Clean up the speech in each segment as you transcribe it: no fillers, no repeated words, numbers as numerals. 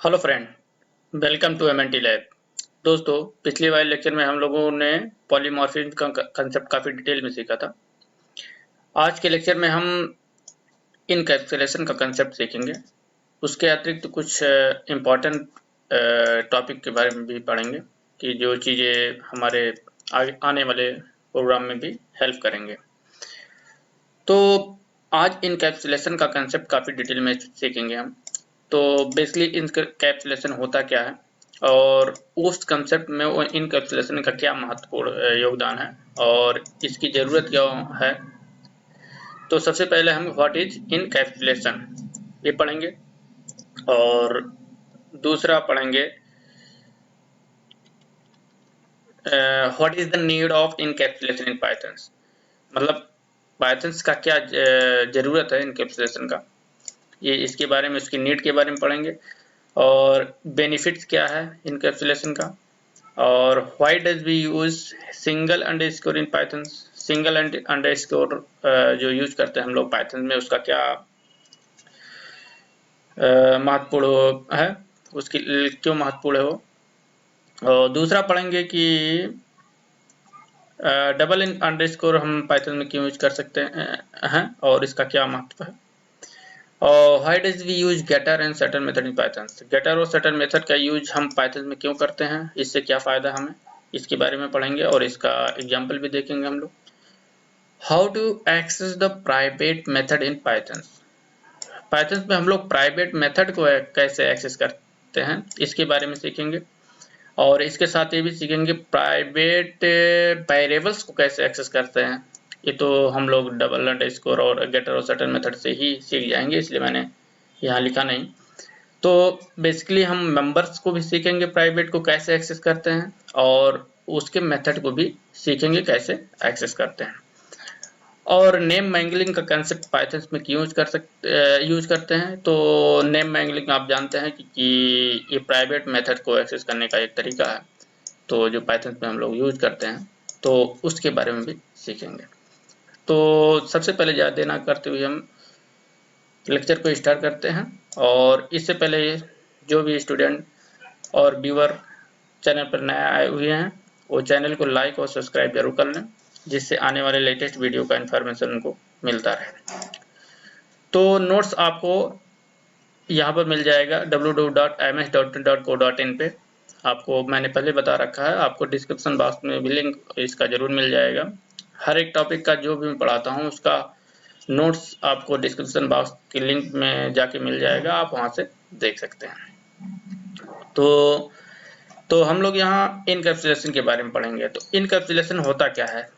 Hello friend, welcome to MNT lab. दोस्तों, पिछले वाले लेक्चर में हम लोगों ने पॉलीमॉर्फिज्म का कंसेप्ट काफ़ी डिटेल में सीखा था। आज के लेक्चर में हम इनकैप्सुलेशन का कंसेप्ट सीखेंगे। उसके अतिरिक्त कुछ इम्पॉर्टेंट टॉपिक के बारे में भी पढ़ेंगे कि जो चीज़ें हमारे आने वाले प्रोग्राम में भी हेल्प करेंगे। तो आज इनकैप्सुलेशन का कंसेप्ट काफ़ी डिटेल में सीखेंगे हम। तो बेसिकली इनकैप्सुलेशन होता क्या है और उस कंसेप्ट में वो इनकैप्सुलेशन का क्या महत्वपूर्ण योगदान है और इसकी ज़रूरत क्या है। तो सबसे पहले हम व्हाट इज इनकैप्सुलेशन ये पढ़ेंगे और दूसरा पढ़ेंगे what is the need of encapsulation in pythons, मतलब पाइथन्स का क्या ज़रूरत है इनकैप्सुलेशन का, ये इसके बारे में, उसकी नीड के बारे में पढ़ेंगे। और बेनिफिट्स क्या है इनकैप्सुलेशन का, और why does we use single underscore in Python. Single underscore जो यूज करते हैं हम लोग पाइथन में, उसका क्या महत्वपूर्ण है, उसकी क्यों महत्वपूर्ण है वो। और दूसरा पढ़ेंगे कि डबल अंडरस्कोर हम पाइथन में क्यों यूज कर सकते हैं और इसका क्या महत्व है। और why does we use getter and setter method in Python. Getter और सेटर मेथड का यूज हम पाइथन में क्यों करते हैं, इससे क्या फ़ायदा हमें, इसके बारे में पढ़ेंगे और इसका एग्जाम्पल भी देखेंगे हम लोग। How to access the private method in Python. Python में हम लोग प्राइवेट मेथड को कैसे एक्सेस करते हैं इसके बारे में सीखेंगे। और इसके साथ ये भी सीखेंगे प्राइवेट वेरिएबल्स को कैसे एक्सेस करते हैं। ये तो हम लोग डबल अंडरस्कोर और गेटर और सेटर मेथड से ही सीख जाएंगे, इसलिए मैंने यहाँ लिखा नहीं। तो बेसिकली हम मेंबर्स को भी सीखेंगे प्राइवेट को कैसे एक्सेस करते हैं, और उसके मेथड को भी सीखेंगे कैसे एक्सेस करते हैं। और नेम मैंगलिंग का कंसेप्ट पाइथन में क्यों यूज करते हैं। तो नेम मैंगलिंग आप जानते हैं कि ये प्राइवेट मेथड को एक्सेस करने का एक तरीका है, तो जो पाइथन में हम लोग यूज करते हैं, तो उसके बारे में भी सीखेंगे। तो सबसे पहले ज़्यादा देर ना करते हुए हम लेक्चर को स्टार्ट करते हैं। और इससे पहले जो भी स्टूडेंट और व्यूअर चैनल पर नए आए हुए हैं, वो चैनल को लाइक और सब्सक्राइब जरूर कर लें, जिससे आने वाले लेटेस्ट वीडियो का इन्फॉर्मेशन उनको मिलता रहे। तो नोट्स आपको यहाँ पर मिल जाएगा www.ms.co.in पे। आपको मैंने पहले बता रखा है, आपको डिस्क्रिप्शन बॉक्स में भी लिंक इसका जरूर मिल जाएगा। हर एक टॉपिक का जो भी मैं पढ़ाता हूँ उसका नोट्स आपको डिस्क्रिप्शन बॉक्स के लिंक में जाके मिल जाएगा, आप वहाँ से देख सकते हैं। तो हम लोग यहाँ इनकैप्सुलेशन के बारे में पढ़ेंगे। तो इनकैप्सुलेशन होता क्या है,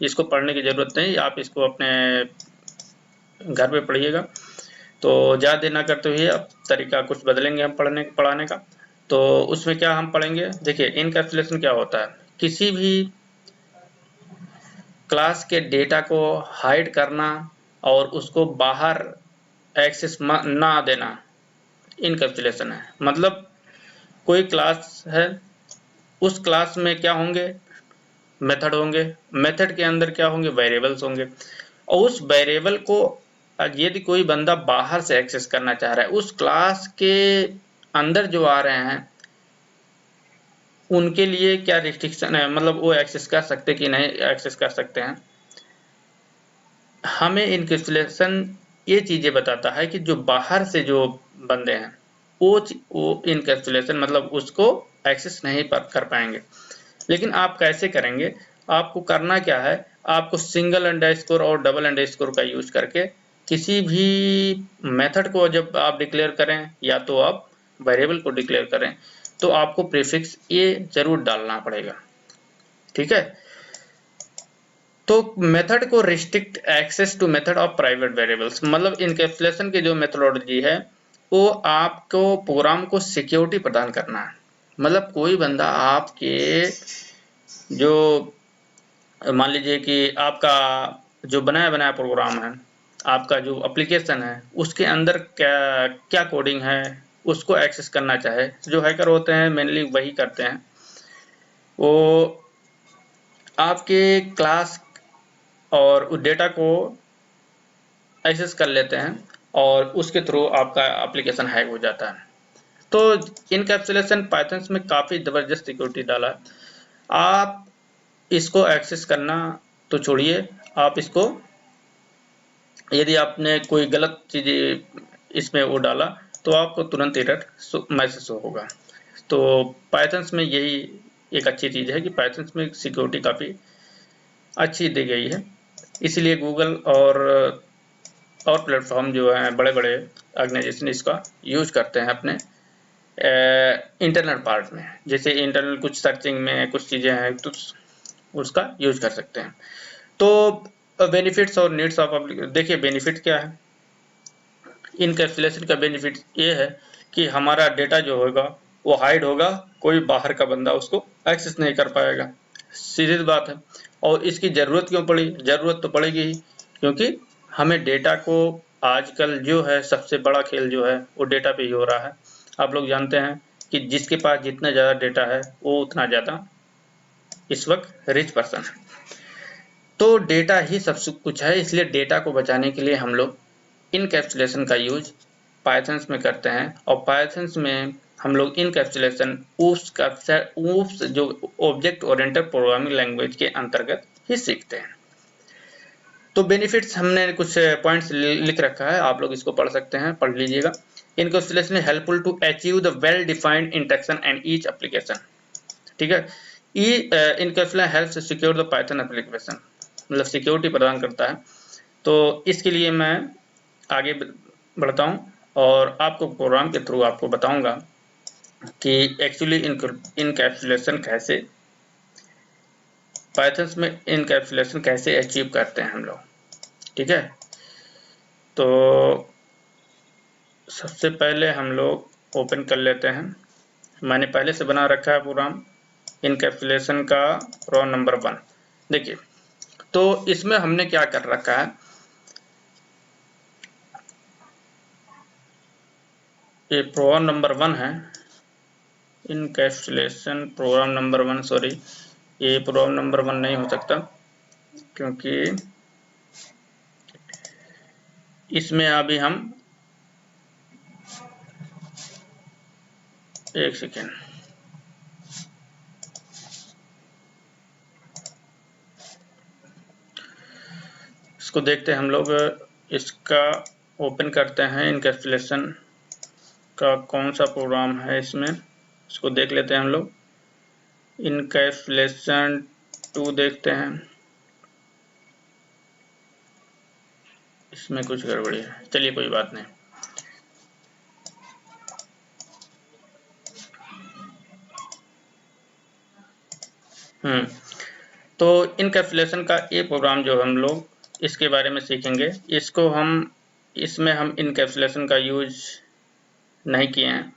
इसको पढ़ने की ज़रूरत नहीं, आप इसको अपने घर पे पढ़िएगा। तो ज़्यादा देर ना करते हुए अब तरीका कुछ बदलेंगे हम पढ़ाने का। तो उसमें क्या हम पढ़ेंगे, देखिए इनकैप्सुलेशन क्या होता है, किसी भी क्लास के डेटा को हाइड करना और उसको बाहर एक्सेस ना देना इनकैप्सुलेशन है। मतलब कोई क्लास है, उस क्लास में क्या होंगे, मेथड होंगे, मेथड के अंदर क्या होंगे, वेरिएबल्स होंगे, और उस वेरिएबल को यदि कोई बंदा बाहर से एक्सेस करना चाह रहा है, उस क्लास के अंदर जो आ रहे हैं उनके लिए क्या रिस्ट्रिक्शन है, मतलब वो एक्सेस कर सकते कि नहीं एक्सेस कर सकते हैं। हमें इनकैप्सुलेशन ये चीज़ें बताता है कि जो बाहर से जो बंदे हैं वो इनकैप्सुलेशन मतलब उसको एक्सेस नहीं कर पाएंगे। लेकिन आप कैसे करेंगे, आपको करना क्या है, आपको सिंगल अंडरस्कोर और डबल अंडरस्कोर का यूज करके किसी भी मेथड को जब आप डिक्लेयर करें या तो आप वेरिएबल को डिक्लेयर करें, तो आपको प्रीफिक्स ये जरूर डालना पड़ेगा, ठीक है। तो मेथड को restrict access to method of private variables, मतलब इनकैप्सुलेशन की जो मेथोडोलॉजी है वो आपको प्रोग्राम को सिक्योरिटी प्रदान करना है। मतलब कोई बंदा आपके जो मान लीजिए कि आपका जो बनाया प्रोग्राम है, आपका जो एप्लीकेशन है, उसके अंदर क्या क्या कोडिंग है, उसको एक्सेस करना चाहे, जो हैकर होते हैं मेनली वही करते हैं, वो आपके क्लास और उस डेटा को एक्सेस कर लेते हैं और उसके थ्रू आपका एप्लीकेशन हैक हो जाता है। तो इनकैप्सुलेशन पाइथन में काफ़ी ज़बरदस्त सिक्योरिटी डाला है। आप इसको एक्सेस करना तो छोड़िए, आप इसको यदि आपने कोई गलत चीज़ इसमें वो डाला तो आपको तुरंत एरर मैसेज होगा। तो पाइथन में यही एक अच्छी चीज़ है कि पाइथन में सिक्योरिटी काफ़ी अच्छी दी गई है, इसीलिए गूगल और प्लेटफॉर्म जो हैं बड़े-बड़े ऑर्गेनाइजेशन इसका यूज करते हैं अपने इंटरनल पार्ट में। जैसे इंटरनल कुछ सर्चिंग में कुछ चीज़ें हैं तो उसका यूज कर सकते हैं। तो बेनिफिट्स और नीड्स ऑफ देखिए बेनिफिट क्या है। इनकैप्सुलेशन का बेनिफिट ये है कि हमारा डेटा जो होगा वो हाइड होगा, कोई बाहर का बंदा उसको एक्सेस नहीं कर पाएगा, सीधी बात है। और इसकी ज़रूरत क्यों पड़ी? ज़रूरत तो पड़ेगी ही, क्योंकि हमें डेटा को आजकल जो है सबसे बड़ा खेल जो है वो डेटा पे ही हो रहा है। आप लोग जानते हैं कि जिसके पास जितना ज़्यादा डेटा है वो उतना ज़्यादा इस वक्त रिच पर्सन है। तो डेटा ही सब कुछ है, इसलिए डेटा को बचाने के लिए हम लोग इनकैप्सुलेशन का यूज पाइथन में करते हैं। और पाइथन में हम लोग इनकैप्सुलेशन ऊप्स जो ऑब्जेक्ट ओरिएंटेड प्रोग्रामिंग लैंग्वेज के अंतर्गत ही सीखते हैं। तो बेनिफिट्स हमने कुछ पॉइंट्स लिख रखा है, आप लोग इसको पढ़ सकते हैं, पढ़ लीजिएगा। Encapsulation is helpful to achieve the well defined interaction and each application. ठीक है, encapsulation helps secure the Python application, मतलब सिक्योरिटी प्रदान करता है। तो इसके लिए मैं आगे बढ़ता हूँ और आपको प्रोग्राम के थ्रू आपको बताऊंगा कि एक्चुअली इनकैप्सुलेशन कैसे पाइथन में इनकैप्सुलेशन कैसे अचीव करते हैं हम लोग। ठीक है, तो सबसे पहले हम लोग ओपन कर लेते हैं। मैंने पहले से बना रखा है प्रोग्राम इनकैप्सुलेशन का प्रोग्राम नंबर 1। देखिए, तो इसमें हमने क्या कर रखा है, ये प्रोग्राम नंबर 1 है, इनकैप्सुलेशन प्रोग्राम नंबर 1, सॉरी ये प्रोग्राम नंबर 1 नहीं हो सकता क्योंकि इसमें अभी हम एक सेकेंड, इसको देखते हैं हम लोग, इसका ओपन करते हैं। इनकैप्सुलेशन का कौन सा प्रोग्राम है इसमें, इसको देख लेते हैं हम लोग। इनकैप्सुलेशन 2 देखते हैं, इसमें कुछ गड़बड़ी है, चलिए कोई बात नहीं। तो इनकैप्सुलेशन का ये प्रोग्राम जो हम लोग इसके बारे में सीखेंगे, इसमें हम इनकैप्सुलेशन का यूज नहीं किए हैं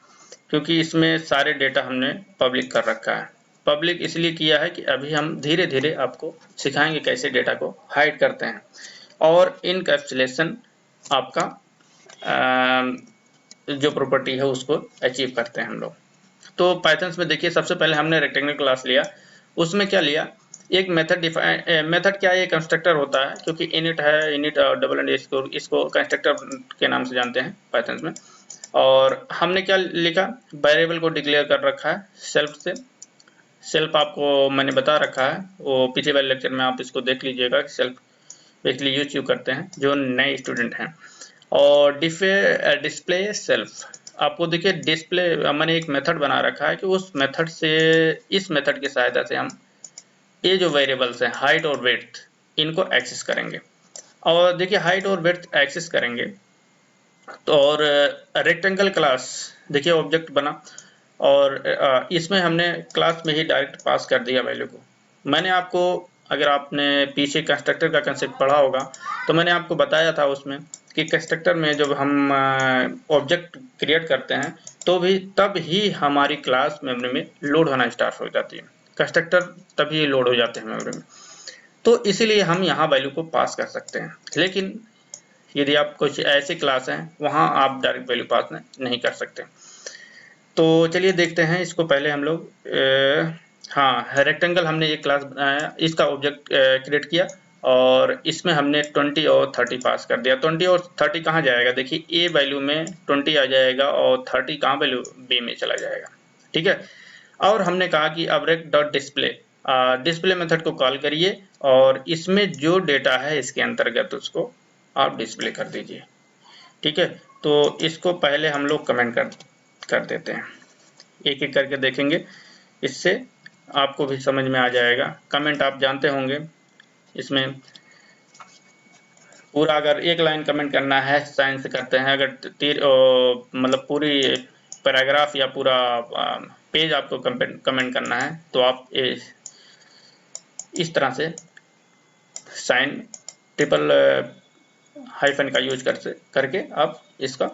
क्योंकि इसमें सारे डेटा हमने पब्लिक कर रखा है। पब्लिक इसलिए किया है कि अभी हम धीरे धीरे आपको सिखाएंगे कैसे डेटा को हाइड करते हैं और इनकैप्सुलेशन आपका जो प्रॉपर्टी है उसको अचीव करते हैं हम लोग। तो पाइथन में देखिए, सबसे पहले हमने रेक्टेंगल क्लास लिया, उसमें क्या लिया, एक मेथड डिफाइन, मेथड क्या है, ये कंस्ट्रक्टर होता है क्योंकि इनिट है, इनिट और डबल एंड इसको कंस्ट्रक्टर के नाम से जानते हैं पाइथन में। और हमने क्या लिखा, वेरिएबल को डिक्लेयर कर रखा है सेल्फ से। सेल्फ आपको मैंने बता रखा है, वो पिछले वाले लेक्चर में आप इसको देख लीजिएगा कि सेल्फ बेसिकली यूज क्यों करते हैं जो नए स्टूडेंट हैं। और डिस्प्ले सेल्फ, आपको देखिए डिस्प्ले मैंने एक मेथड बना रखा है कि उस मेथड से, इस मेथड की सहायता से हम ये जो वेरिएबल्स हैं हाइट और विड्थ इनको एक्सेस करेंगे। और देखिए हाइट और विड्थ एक्सेस करेंगे तो, और रेक्टेंगल क्लास देखिए ऑब्जेक्ट बना और इसमें हमने क्लास में ही डायरेक्ट पास कर दिया वैल्यू को। मैंने आपको, अगर आपने पीछे कंस्ट्रक्टर का कंसेप्ट पढ़ा होगा तो मैंने आपको बताया था उसमें कि कंस्ट्रक्टर में जब हम ऑब्जेक्ट क्रिएट करते हैं तो भी तब ही हमारी क्लास मेमोरी में लोड होना स्टार्ट हो जाती है, कंस्ट्रक्टर तभी लोड हो जाते हैं मेमोरी में। तो इसीलिए हम यहाँ वैल्यू को पास कर सकते हैं, लेकिन यदि आप कुछ ऐसी क्लास हैं वहाँ आप डायरेक्ट वैल्यू पास नहीं कर सकते। तो चलिए देखते हैं इसको। पहले हम लोग हाँ रेक्टेंगल हमने एक क्लास बनाया, इसका ऑब्जेक्ट क्रिएट किया और इसमें हमने 20 और 30 पास कर दिया। 20 और 30 कहाँ जाएगा, देखिए ए वैल्यू में 20 आ जाएगा और 30 कहाँ वैल्यू बी में चला जाएगा, ठीक है। और हमने कहा कि अब डॉट डिस्प्ले डिस्प्ले मेथड को कॉल करिए और इसमें जो डेटा है इसके अंतर्गत उसको आप डिस्प्ले कर दीजिए, ठीक है। तो इसको पहले हम लोग कमेंट कर देते हैं, एक एक करके देखेंगे, इससे आपको भी समझ में आ जाएगा। कमेंट आप जानते होंगे, इसमें पूरा अगर एक लाइन कमेंट करना है साइन से करते हैं, अगर मतलब पूरी पैराग्राफ या पूरा पेज आपको कमेंट करना है तो आप इस तरह से साइन ट्रिपल हाइफन का यूज करके आप इसका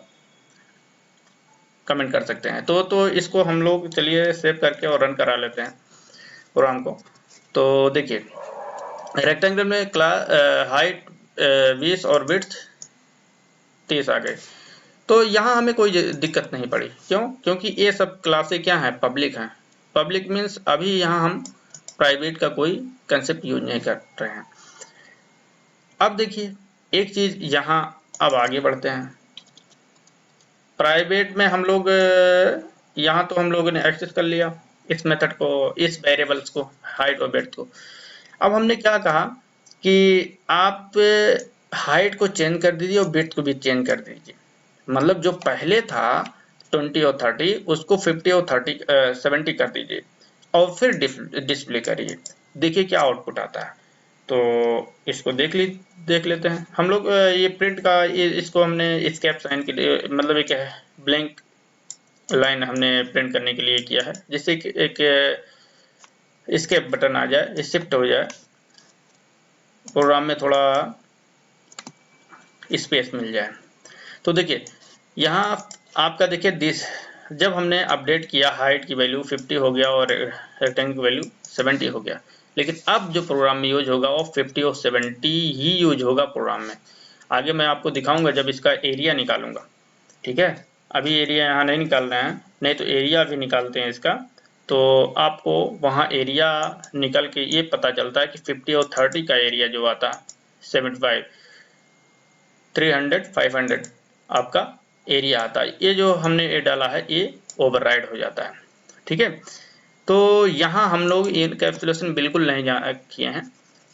कमेंट कर सकते हैं। तो इसको हम लोग चलिए सेव करके और रन करा लेते हैं प्रोग्राम को। तो देखिए रेक्टेंगल में हाइट 20 और विड्थ 30 आ गए। तो यहाँ हमें कोई दिक्कत नहीं पड़ी, क्यों? क्योंकि ये सब क्लासें क्या हैं, पब्लिक हैं। पब्लिक मीन्स अभी यहाँ हम प्राइवेट का कोई कंसेप्ट यूज नहीं कर रहे हैं। अब देखिए एक चीज यहाँ, अब आगे बढ़ते हैं। प्राइवेट में हम लोग यहाँ तो हम लोगों ने एक्सेस कर लिया इस मेथड को, इस वेरिएबल्स को, हाइट और विड्थ को। अब हमने क्या कहा कि आप हाइट को चेंज कर दीजिए और विड्थ को भी चेंज कर दीजिए। मतलब जो पहले था 20 और 30 उसको 50 और 70 कर दीजिए और फिर डिस्प्ले करिए, देखिए क्या आउटपुट आता है। तो इसको देख लेते हैं हम लोग। ये प्रिंट का इसको हमने स्केप साइन के लिए, मतलब एक ब्लैंक लाइन हमने प्रिंट करने के लिए किया है, जिससे कि एक स्केप बटन आ जाए, शिफ्ट हो जाए, प्रोग्राम में थोड़ा स्पेस मिल जाए। तो देखिए यहाँ आपका देखिए जब हमने अपडेट किया हाइट की वैल्यू 50 हो गया और रेक्टेंगल की वैल्यू 70 हो गया, लेकिन अब जो प्रोग्राम में यूज होगा वो 50 और 70 ही यूज होगा प्रोग्राम में। आगे मैं आपको दिखाऊंगा जब इसका एरिया निकालूंगा, ठीक है। अभी एरिया यहाँ नहीं निकाल रहे हैं, नहीं तो एरिया भी निकालते हैं इसका, तो आपको वहाँ एरिया निकल के ये पता चलता है कि 50 और 30 का एरिया जो आता है 75, 300, 500 आपका एरिया आता है। ये जो हमने ये डाला है ये ओवरराइड हो जाता है, ठीक है। तो यहाँ हम लोग इनकैप्सुलेशन बिल्कुल नहीं किए हैं,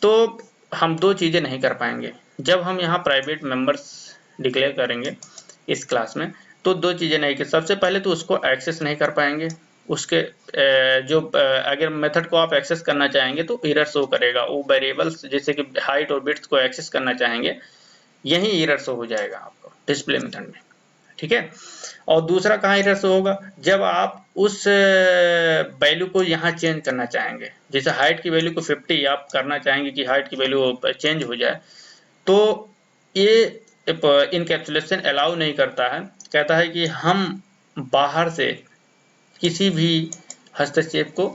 तो हम दो चीज़ें नहीं कर पाएंगे। जब हम यहाँ प्राइवेट मेंबर्स डिक्लेयर करेंगे इस क्लास में, तो दो चीज़ें नहीं, कि सबसे पहले तो उसको एक्सेस नहीं कर पाएंगे, उसके जो अगर मेथड को आप एक्सेस करना चाहेंगे तो एरर शो करेगा। वो वेरिएबल्स जैसे कि हाइट और विड्थ को एक्सेस करना चाहेंगे, यही एरर शो हो जाएगा आपको डिस्प्ले मेथड में, ठीक है। और दूसरा कहाँ एरर शो होगा, जब आप उस वैल्यू को यहाँ चेंज करना चाहेंगे, जैसे हाइट की वैल्यू को 50 आप करना चाहेंगे कि हाइट की वैल्यू चेंज हो जाए, तो ये इनकैप्सुलेशन अलाउ नहीं करता है। कहता है कि हम बाहर से किसी भी हस्तक्षेप को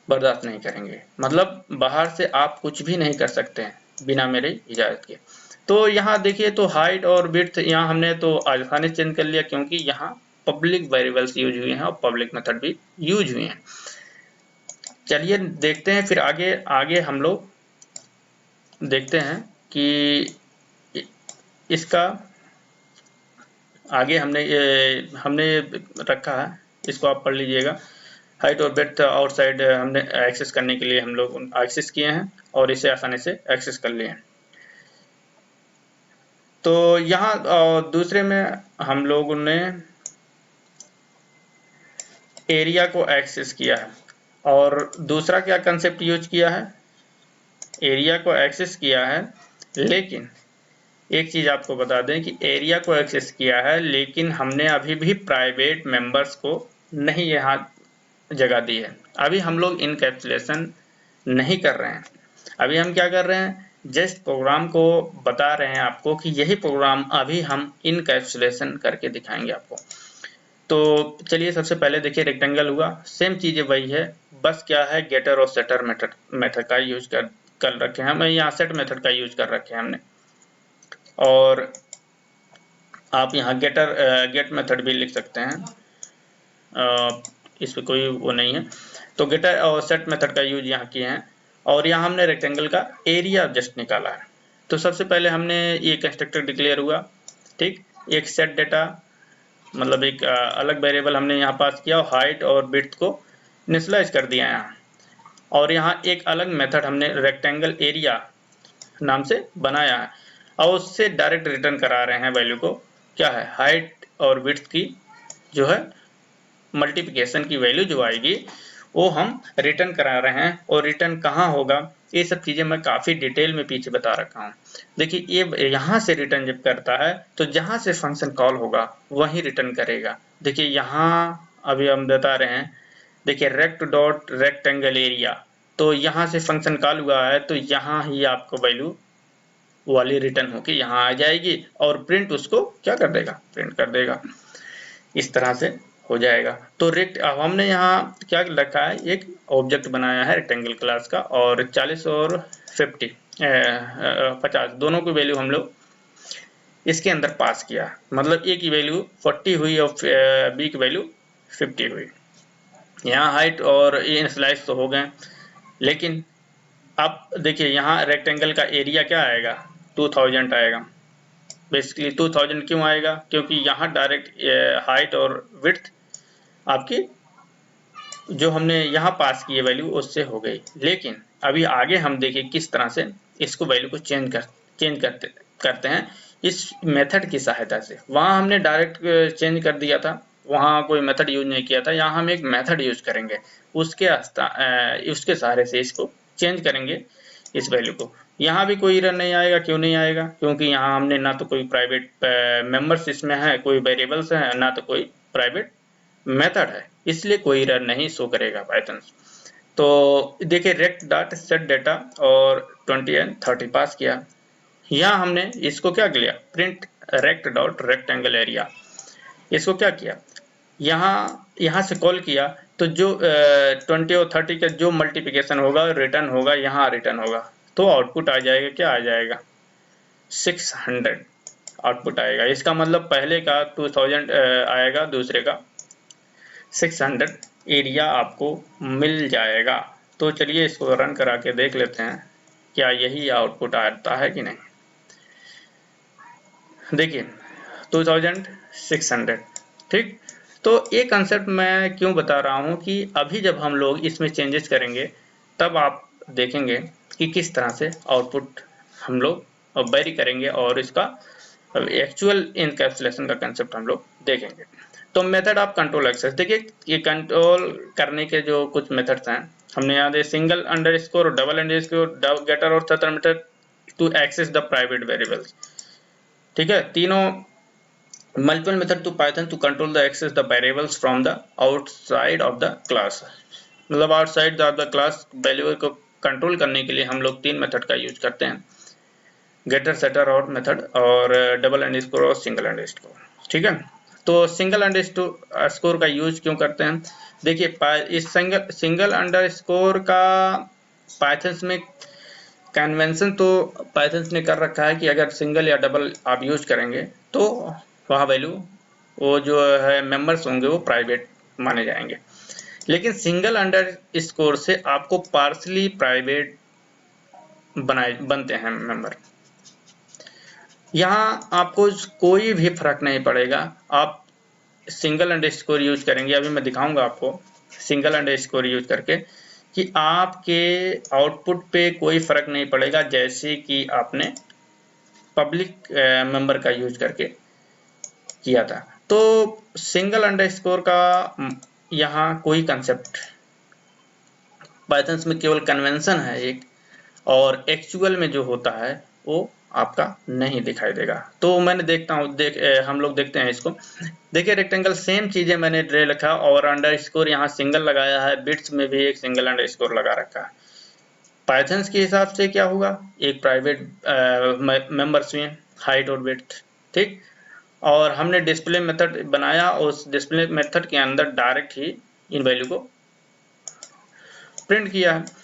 बर्दाश्त नहीं करेंगे, मतलब बाहर से आप कुछ भी नहीं कर सकते हैं बिना मेरे इजाज़त के। तो यहाँ देखिए तो हाइट और विड्थ यहाँ हमने तो आसानी से चेंज कर लिया, क्योंकि यहाँ पब्लिक वेरिएबल्स यूज हुए हैं और पब्लिक मेथड भी यूज हुए हैं। चलिए देखते हैं फिर आगे हम लोग देखते हैं कि इसका आगे हमने रखा है, इसको आप पढ़ लीजिएगा। हाइट और विड्थ आउटसाइड हमने एक्सेस करने के लिए हम लोग एक्सेस किए हैं और इसे आसानी से एक्सेस कर लिए हैं। तो यहाँ दूसरे में हम लोगों ने एरिया को एक्सेस किया है, और दूसरा क्या कंसेप्ट यूज किया है, एरिया को एक्सेस किया है, लेकिन एक चीज़ आपको बता दें कि एरिया को एक्सेस किया है, लेकिन हमने अभी भी प्राइवेट मेंबर्स को नहीं यहाँ जगह दी है। अभी हम लोग इनकैप्सुलेशन नहीं कर रहे हैं, अभी हम क्या कर रहे हैं, जस्ट प्रोग्राम को बता रहे हैं आपको कि यही प्रोग्राम अभी हम इनकैप्सुलेशन करके दिखाएंगे आपको। तो चलिए सबसे पहले देखिए रेक्टेंगल हुआ, सेम चीज़ें वही है, बस क्या है गेटर और सेटर मेथड का यूज कर रखे हैं हम, यहाँ सेट मेथड का यूज कर रखे हैं हमने। और आप यहाँ गेट मेथड भी लिख सकते हैं, इस पर कोई वो नहीं है। तो गेटर और सेट मेथड का यूज यहाँ किए हैं, और यहाँ हमने रेक्टेंगल का एरिया जस्ट निकाला है। तो सबसे पहले हमने ये कंस्ट्रक्टर डिक्लेयर हुआ, ठीक, एक सेट डेटा मतलब एक अलग वेरिएबल हमने यहाँ पास किया, हाइट और विड्थ को इनिशियलाइज कर दिया यहाँ, और यहाँ एक अलग मेथड हमने रेक्टेंगल एरिया नाम से बनाया है और उससे डायरेक्ट रिटर्न करा रहे हैं वैल्यू को, क्या है, हाइट और विड्थ की जो है मल्टीप्लिकेशन की वैल्यू जो आएगी वो हम रिटर्न करा रहे हैं। और रिटर्न कहाँ होगा, ये सब चीजें मैं काफी डिटेल में पीछे बता रखा हूँ। देखिए ये यहाँ से रिटर्न जब करता है तो जहाँ से फंक्शन कॉल होगा वही रिटर्न करेगा। देखिए यहाँ अभी हम बता रहे हैं, देखिए रेक्ट डॉट रेक्टेंगल एरिया, तो यहाँ से फंक्शन कॉल हुआ है तो यहाँ ही आपको वैल्यू वाली रिटर्न होके यहाँ आ जाएगी और प्रिंट उसको क्या कर देगा, प्रिंट कर देगा। इस तरह से हो जाएगा। तो रेक्ट हमने यहाँ क्या रखा है, एक ऑब्जेक्ट बनाया है रेक्टेंगल क्लास का और 40 और 50 दोनों की वैल्यू हम लोग इसके अंदर पास किया, मतलब ए की वैल्यू 40 हुई और बी की वैल्यू 50 हुई। यहाँ हाइट और ये इनिशियलाइज तो हो गए, लेकिन अब देखिए यहाँ रेक्टेंगल का एरिया क्या आएगा, 2000 आएगा। बेसिकली 2000 क्यों आएगा, क्योंकि यहाँ डायरेक्ट हाइट और विड्थ आपकी जो हमने यहाँ पास की वैल्यू उससे हो गई। लेकिन अभी आगे हम देखें किस तरह से इसको वैल्यू को चेंज करते हैं इस मेथड की सहायता से। वहाँ हमने डायरेक्ट चेंज कर दिया था, वहाँ कोई मेथड यूज नहीं किया था, यहाँ हम एक मेथड यूज करेंगे, उसके सहारे से इसको चेंज करेंगे इस वैल्यू को। यहाँ भी कोई एरर नहीं आएगा, क्यों नहीं आएगा, क्योंकि यहाँ हमने ना तो कोई प्राइवेट मेंबर्स इसमें है, कोई वेरिएबल्स है, ना तो कोई प्राइवेट मेथड है, इसलिए कोई एरर नहीं शो करेगा पाइथन। तो देखिए रेक्ट डॉट सेट डेटा और 20 एंड 30 पास किया। यहाँ हमने इसको क्या किया, print rect dot rectangle area, इसको क्या किया, यहाँ से कॉल किया तो जो 20 और 30 का जो मल्टीप्लिकेशन होगा रिटर्न होगा, यहाँ रिटर्न होगा, तो आउटपुट आ जाएगा, क्या आ जाएगा, 600 आउटपुट आएगा। इसका मतलब पहले का 2000 आएगा, दूसरे का 600 एरिया आपको मिल जाएगा। तो चलिए इसको रन करा के देख लेते हैं क्या यही आउटपुट आता है कि नहीं। देखिए 2600, ठीक। तो ये कंसेप्ट मैं क्यों बता रहा हूँ कि अभी जब हम लोग इसमें चेंजेस करेंगे तब आप देखेंगे कि किस तरह से आउटपुट हम लोग वेरी करेंगे और इसका एक्चुअल इनकैप्सुलेशन का कंसेप्ट हम लोग देखेंगे। तो मेथड ऑफ कंट्रोल एक्सेस, देखिए ये कंट्रोल करने के जो कुछ मेथड्स हैं हमने यहाँ दे, single underscore, double underscore, getter और setter method to access the private variables, ठीक है। तीनों multiple method to Python to control the access the variables from the outside of the class, मतलब outside of the class value को कंट्रोल करने के लिए हम लोग 3 मेथड का यूज करते हैं, गेटर, सेटर और मेथड, और डबल अंडरस्कोर और सिंगल अंडरस्कोर, ठीक है। तो सिंगल अंडरस्कोर का यूज क्यों करते हैं, देखिए इस सिंगल अंडरस्कोर का पाइथन में कन्वेंशन तो पाइथन ने कर रखा है कि अगर सिंगल या डबल आप यूज करेंगे तो वहाँ वैल्यू वो जो है मेंबर्स होंगे वो प्राइवेट माने जाएंगे। लेकिन सिंगल अंडरस्कोर से आपको पार्शली प्राइवेट बनते हैं मेंबर। यहाँ आपको कोई भी फर्क नहीं पड़ेगा, आप सिंगल अंडरस्कोर यूज करेंगे, अभी मैं दिखाऊंगा आपको सिंगल अंडरस्कोर यूज करके कि आपके आउटपुट पे कोई फर्क नहीं पड़ेगा, जैसे कि आपने पब्लिक मेंबर का यूज करके किया था। तो सिंगल अंडरस्कोर का यहाँ कोई कंसेप्ट पाइथन में केवल कन्वेंशन है एक, और एक्चुअल में जो होता है वो आपका नहीं दिखाई देगा। तो मैंने देखता हूँ हम लोग देखते हैं इसको। देखिए रेक्टेंगल सेम चीजें मैंने ड्रे रखा और अंडरस्कोर यहाँ सिंगल लगाया है, बिट्स में भी एक सिंगल अंडरस्कोर लगा रखा है। पाइथन के हिसाब से क्या होगा, एक प्राइवेट मेंबर्स में हाइट और विड्थ, ठीक। और हमने डिस्प्ले मेथड बनाया, उस डिस्प्ले मेथड के अंदर डायरेक्ट ही इन वैल्यू को प्रिंट किया है।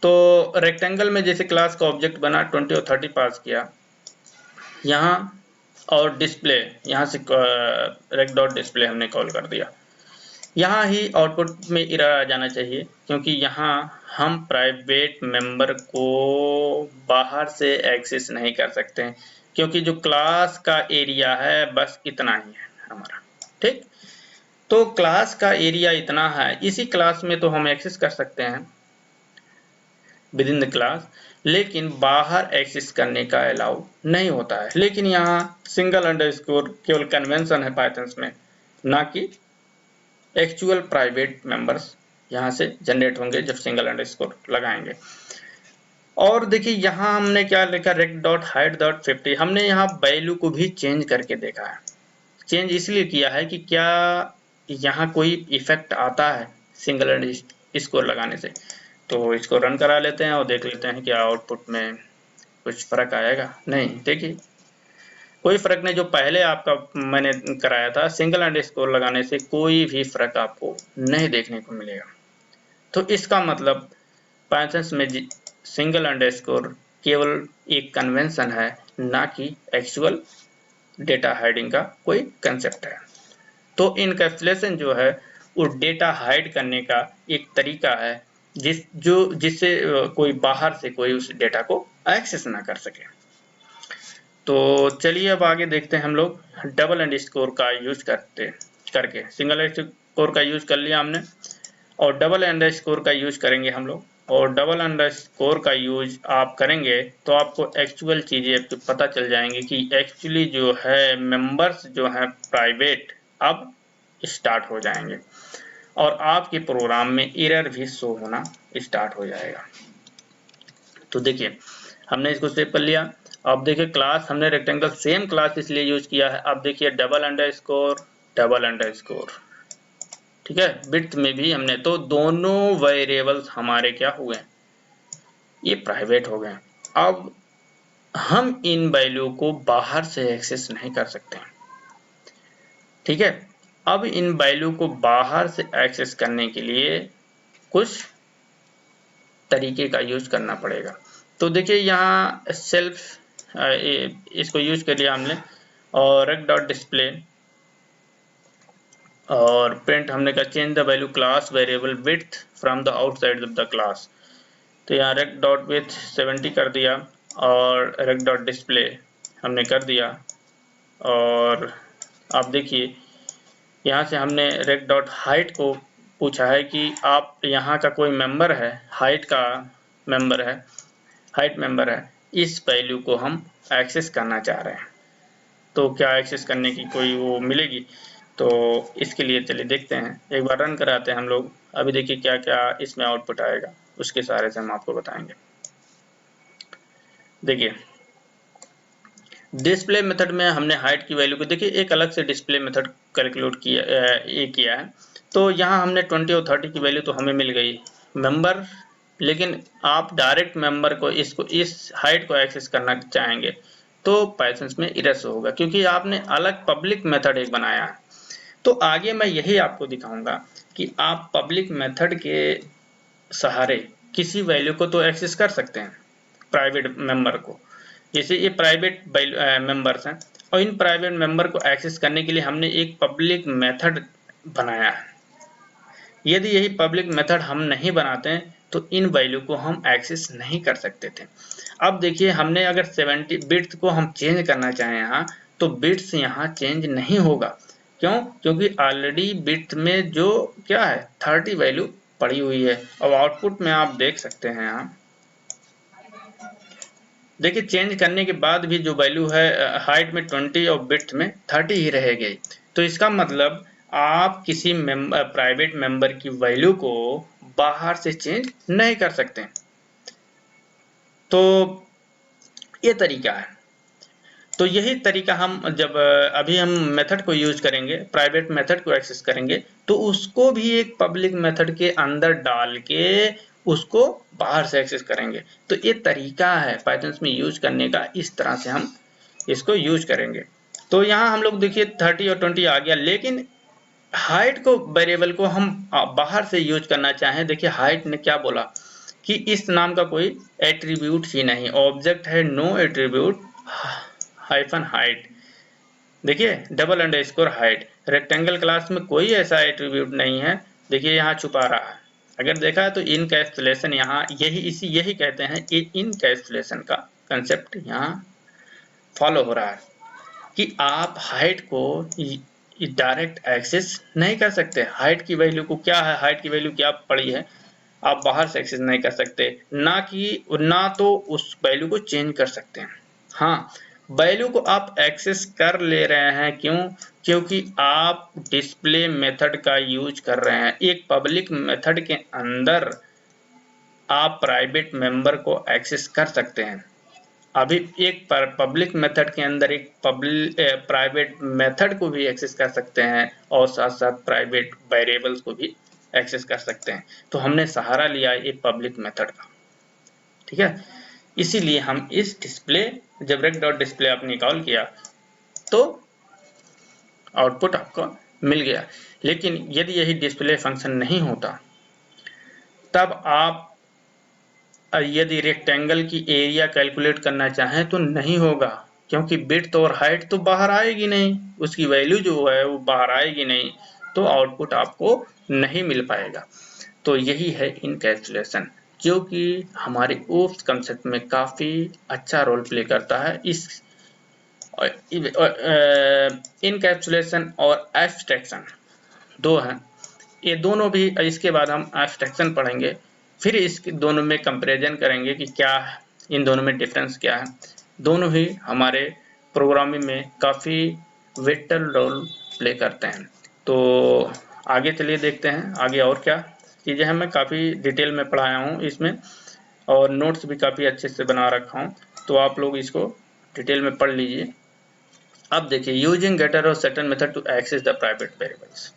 तो रेक्टेंगल में जैसे क्लास का ऑब्जेक्ट बना, 20 और 30 पास किया यहाँ, और डिस्प्ले यहाँ से रेक्ट डॉट डिस्प्ले हमने कॉल कर दिया। यहाँ ही आउटपुट में एरर आ जाना चाहिए, क्योंकि यहाँ हम प्राइवेट मेंबर को बाहर से एक्सेस नहीं कर सकते हैं, क्योंकि जो क्लास का एरिया है बस इतना ही है हमारा। ठीक, तो क्लास का एरिया इतना है, इसी क्लास में तो हम एक्सेस कर सकते हैं विद इन द क्लास, लेकिन बाहर एक्सेस करने का अलाउ नहीं होता है। लेकिन यहाँ सिंगल अंडरस्कोर केवल कन्वेंशन है पाइथन में, ना कि एक्चुअल प्राइवेट मेंबर्स यहाँ से जनरेट होंगे जब सिंगल अंडरस्कोर लगाएंगे। और देखिए यहाँ हमने क्या लिखा, rect.height.50, हमने यहाँ वैल्यू को भी चेंज करके देखा है। चेंज इसलिए किया है कि क्या यहाँ कोई इफेक्ट आता है सिंगल अंडरस्कोर लगाने से। तो इसको रन करा लेते हैं और देख लेते हैं क्या आउटपुट में कुछ फर्क आएगा। नहीं, देखिए कोई फर्क नहीं। जो पहले आपका मैंने कराया था सिंगल अंडरस्कोर लगाने से कोई भी फर्क आपको नहीं देखने को मिलेगा। तो इसका मतलब पाइथन में सिंगल अंडरस्कोर केवल एक कन्वेंशन है, ना कि एक्चुअल डेटा हाइडिंग का कोई कंसेप्ट है। तो इनकैप्सुलेशन जो है वो डेटा हाइड करने का एक तरीका है जिससे कोई बाहर से कोई उस डेटा को एक्सेस ना कर सके। तो चलिए अब आगे देखते हैं हम लोग डबल अंडरस्कोर का यूज करके। सिंगल अंडरस्कोर का यूज कर लिया हमने और डबल अंडरस्कोर का यूज करेंगे हम लोग। और डबल अंडरस्कोर का यूज आप करेंगे तो आपको एक्चुअल चीजें पता चल जाएंगी कि एक्चुअली जो है मेंबर्स जो है प्राइवेट अब स्टार्ट हो जाएंगे और आपके प्रोग्राम में एरर भी शो होना स्टार्ट हो जाएगा। तो देखिए हमने इसको सेव कर लिया। अब देखिए क्लास हमने रेक्टेंगल सेम क्लास इसलिए यूज किया है। अब देखिए डबल अंडरस्कोर, ठीक है, विड्थ में भी हमने, तो दोनों वेरिएबल्स हमारे क्या हुए, ये प्राइवेट हो गए। अब हम इन वैल्यू को बाहर से एक्सेस नहीं कर सकते, ठीक है। अब इन वैल्यू को बाहर से एक्सेस करने के लिए कुछ तरीके का यूज करना पड़ेगा। तो देखिए यहाँ सेल्फ इसको यूज कर लिया हमने और rect.display और प्रिंट हमने कहा change the value class variable width from the outside of the class. तो यहाँ rect.width 70 कर दिया और rect.display हमने कर दिया। और आप देखिए यहाँ से हमने rect.height को पूछा है कि आप यहाँ का कोई मेंबर है, हाइट का मेंबर है, हाइट मेंबर है, इस वैल्यू को हम एक्सेस करना चाह रहे हैं। तो क्या एक्सेस करने की कोई वो मिलेगी? तो इसके लिए चलिए देखते हैं, एक बार रन कराते हैं हम लोग। अभी देखिए क्या क्या इसमें आउटपुट आएगा, उसके सहारे से हम आपको बताएंगे। देखिए डिस्प्ले मेथड में हमने हाइट की वैल्यू को देखिए एक अलग से डिस्प्ले मेथड कैलकुलेट किया है। तो यहाँ हमने 20 और 30 की वैल्यू तो हमें मिल गई मेंबर, लेकिन आप डायरेक्ट मेंबर को इस हाइट को एक्सेस करना चाहेंगे तो पाइथन में एरर होगा, क्योंकि आपने अलग पब्लिक मेथड एक बनाया है। तो आगे मैं यही आपको दिखाऊंगा कि आप पब्लिक मेथड के सहारे किसी वैल्यू को तो एक्सेस कर सकते हैं प्राइवेट मेंबर को। जैसे ये प्राइवेट मेंबर्स हैं और इन प्राइवेट मेंबर को एक्सेस करने के लिए हमने एक पब्लिक मेथड बनाया है। यदि यही पब्लिक मेथड हम नहीं बनाते हैं तो इन वैल्यू को हम एक्सेस नहीं कर सकते थे। अब देखिए हमने अगर 70 बिट्स को हम चेंज करना चाहें यहाँ, तो बिट्स यहाँ चेंज नहीं होगा। क्यों? क्योंकि ऑलरेडी बिट में जो क्या है 30 वैल्यू पड़ी हुई है। अब आउटपुट में आप देख सकते हैं, यहाँ देखिए चेंज करने के बाद भी जो वैल्यू है हाइट में 20 और बिट में 30 ही रहेगी। तो इसका मतलब आप किसी प्राइवेट मेंबर की वैल्यू को बाहर से चेंज नहीं कर सकते। तो ये तरीका है। तो यही तरीका हम जब अभी हम मेथड को यूज करेंगे, प्राइवेट मेथड को एक्सेस करेंगे, तो उसको भी एक पब्लिक मेथड के अंदर डाल के उसको बाहर से एक्सेस करेंगे। तो ये तरीका है पाइथन में यूज करने का, इस तरह से हम इसको यूज करेंगे। तो यहाँ हम लोग देखिए 30 और 20 आ गया, लेकिन हाइट को वेरिएबल को हम बाहर से यूज करना चाहें। देखिए हाइट ने क्या बोला कि इस नाम का कोई एट्रीब्यूट ही नहीं, ऑब्जेक्ट है नो एट्रीब्यूट हाइफन हाइट। देखिए double underscore height, rectangle class में कोई ऐसा एट्रीब्यूट नहीं है, देखिए यहाँ छुपा रहा है। अगर देखा तो इनकैप्सुलेशन यहाँ यही कहते हैं, इनकैप्सुलेशन का कंसेप्ट यहाँ फॉलो हो रहा है कि आप हाइट को डायरेक्ट एक्सेस नहीं कर सकते। हाइट की वैल्यू को क्या है, हाइट की वैल्यू क्या पड़ी है, आप बाहर से एक्सेस नहीं कर सकते, ना तो उस वैल्यू को चेंज कर सकते हैं। हाँ, वैल्यू को आप एक्सेस कर ले रहे हैं, क्यों? क्योंकि आप डिस्प्ले मेथड का यूज कर रहे हैं। एक पब्लिक मेथड के अंदर आप प्राइवेट मेंबर को एक्सेस कर सकते हैं। अभी एक पब्लिक मेथड के अंदर एक प्राइवेट मेथड को भी एक्सेस कर सकते हैं और साथ साथ प्राइवेट वेरिएबल्स को भी एक्सेस कर सकते हैं। तो हमने सहारा लिया एक पब्लिक मेथड का, ठीक है। इसीलिए हम इस डिस्प्ले, जब rect.display आपने कॉल किया तो आउटपुट आपको मिल गया। लेकिन यदि यही डिस्प्ले फंक्शन नहीं होता तब आप यदि रेक्टेंगल की एरिया कैलकुलेट करना चाहें तो नहीं होगा, क्योंकि विड्थ और हाइट तो बाहर आएगी नहीं, उसकी वैल्यू जो है वो बाहर आएगी नहीं, तो आउटपुट आपको नहीं मिल पाएगा। तो यही है इनकैप्सुलेशन, जो कि हमारे ओप्स कंसेप्ट में काफ़ी अच्छा रोल प्ले करता है। इस इनकैप्सुलेशन और एब्स्ट्रैक्शन दो हैं, ये दोनों भी, इसके बाद हम एब्स्ट्रैक्शन पढ़ेंगे, फिर इस दोनों में कंपैरिजन करेंगे कि क्या इन दोनों में डिफरेंस क्या है। दोनों ही हमारे प्रोग्रामिंग में काफ़ी विटल रोल प्ले करते हैं। तो आगे चलिए देखते हैं आगे और क्या चीज़ें हैं। मैं काफ़ी डिटेल में पढ़ाया हूँ इसमें और नोट्स भी काफ़ी अच्छे से बना रखा हूँ, तो आप लोग इसको डिटेल में पढ़ लीजिए। अब देखिए, यूजिंग गेटर और setter method to access the private variables.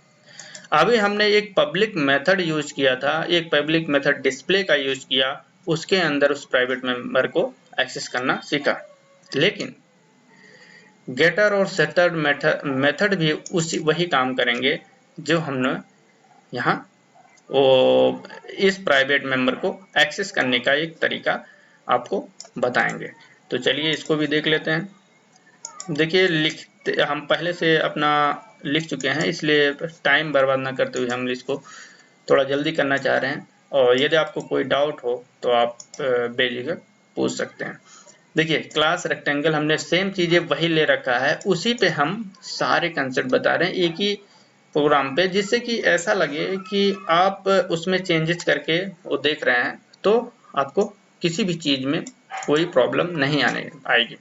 अभी हमने एक पब्लिक मेथड यूज किया था, एक पब्लिक मेथड डिस्प्ले का यूज किया, उसके अंदर उस प्राइवेट मेंबर को एक्सेस करना सीखा। लेकिन गेटर और सेटर मेथड भी वही काम करेंगे जो हमने यहाँ इस प्राइवेट मेंबर को एक्सेस करने का एक तरीका आपको बताएंगे। तो चलिए इसको भी देख लेते हैं। देखिए, हम पहले से अपना लिख चुके हैं, इसलिए टाइम बर्बाद ना करते हुए हम इसको थोड़ा जल्दी करना चाह रहे हैं, और यदि आपको कोई डाउट हो तो आप बेझिझक पूछ सकते हैं। देखिए, क्लास रेक्टेंगल हमने सेम चीज़ें वही ले रखा है, उसी पे हम सारे कंसेप्ट बता रहे हैं एक ही प्रोग्राम पे, जिससे कि ऐसा लगे कि आप उसमें चेंजेस करके वो देख रहे हैं, तो आपको किसी भी चीज़ में कोई प्रॉब्लम नहीं आने आएगी।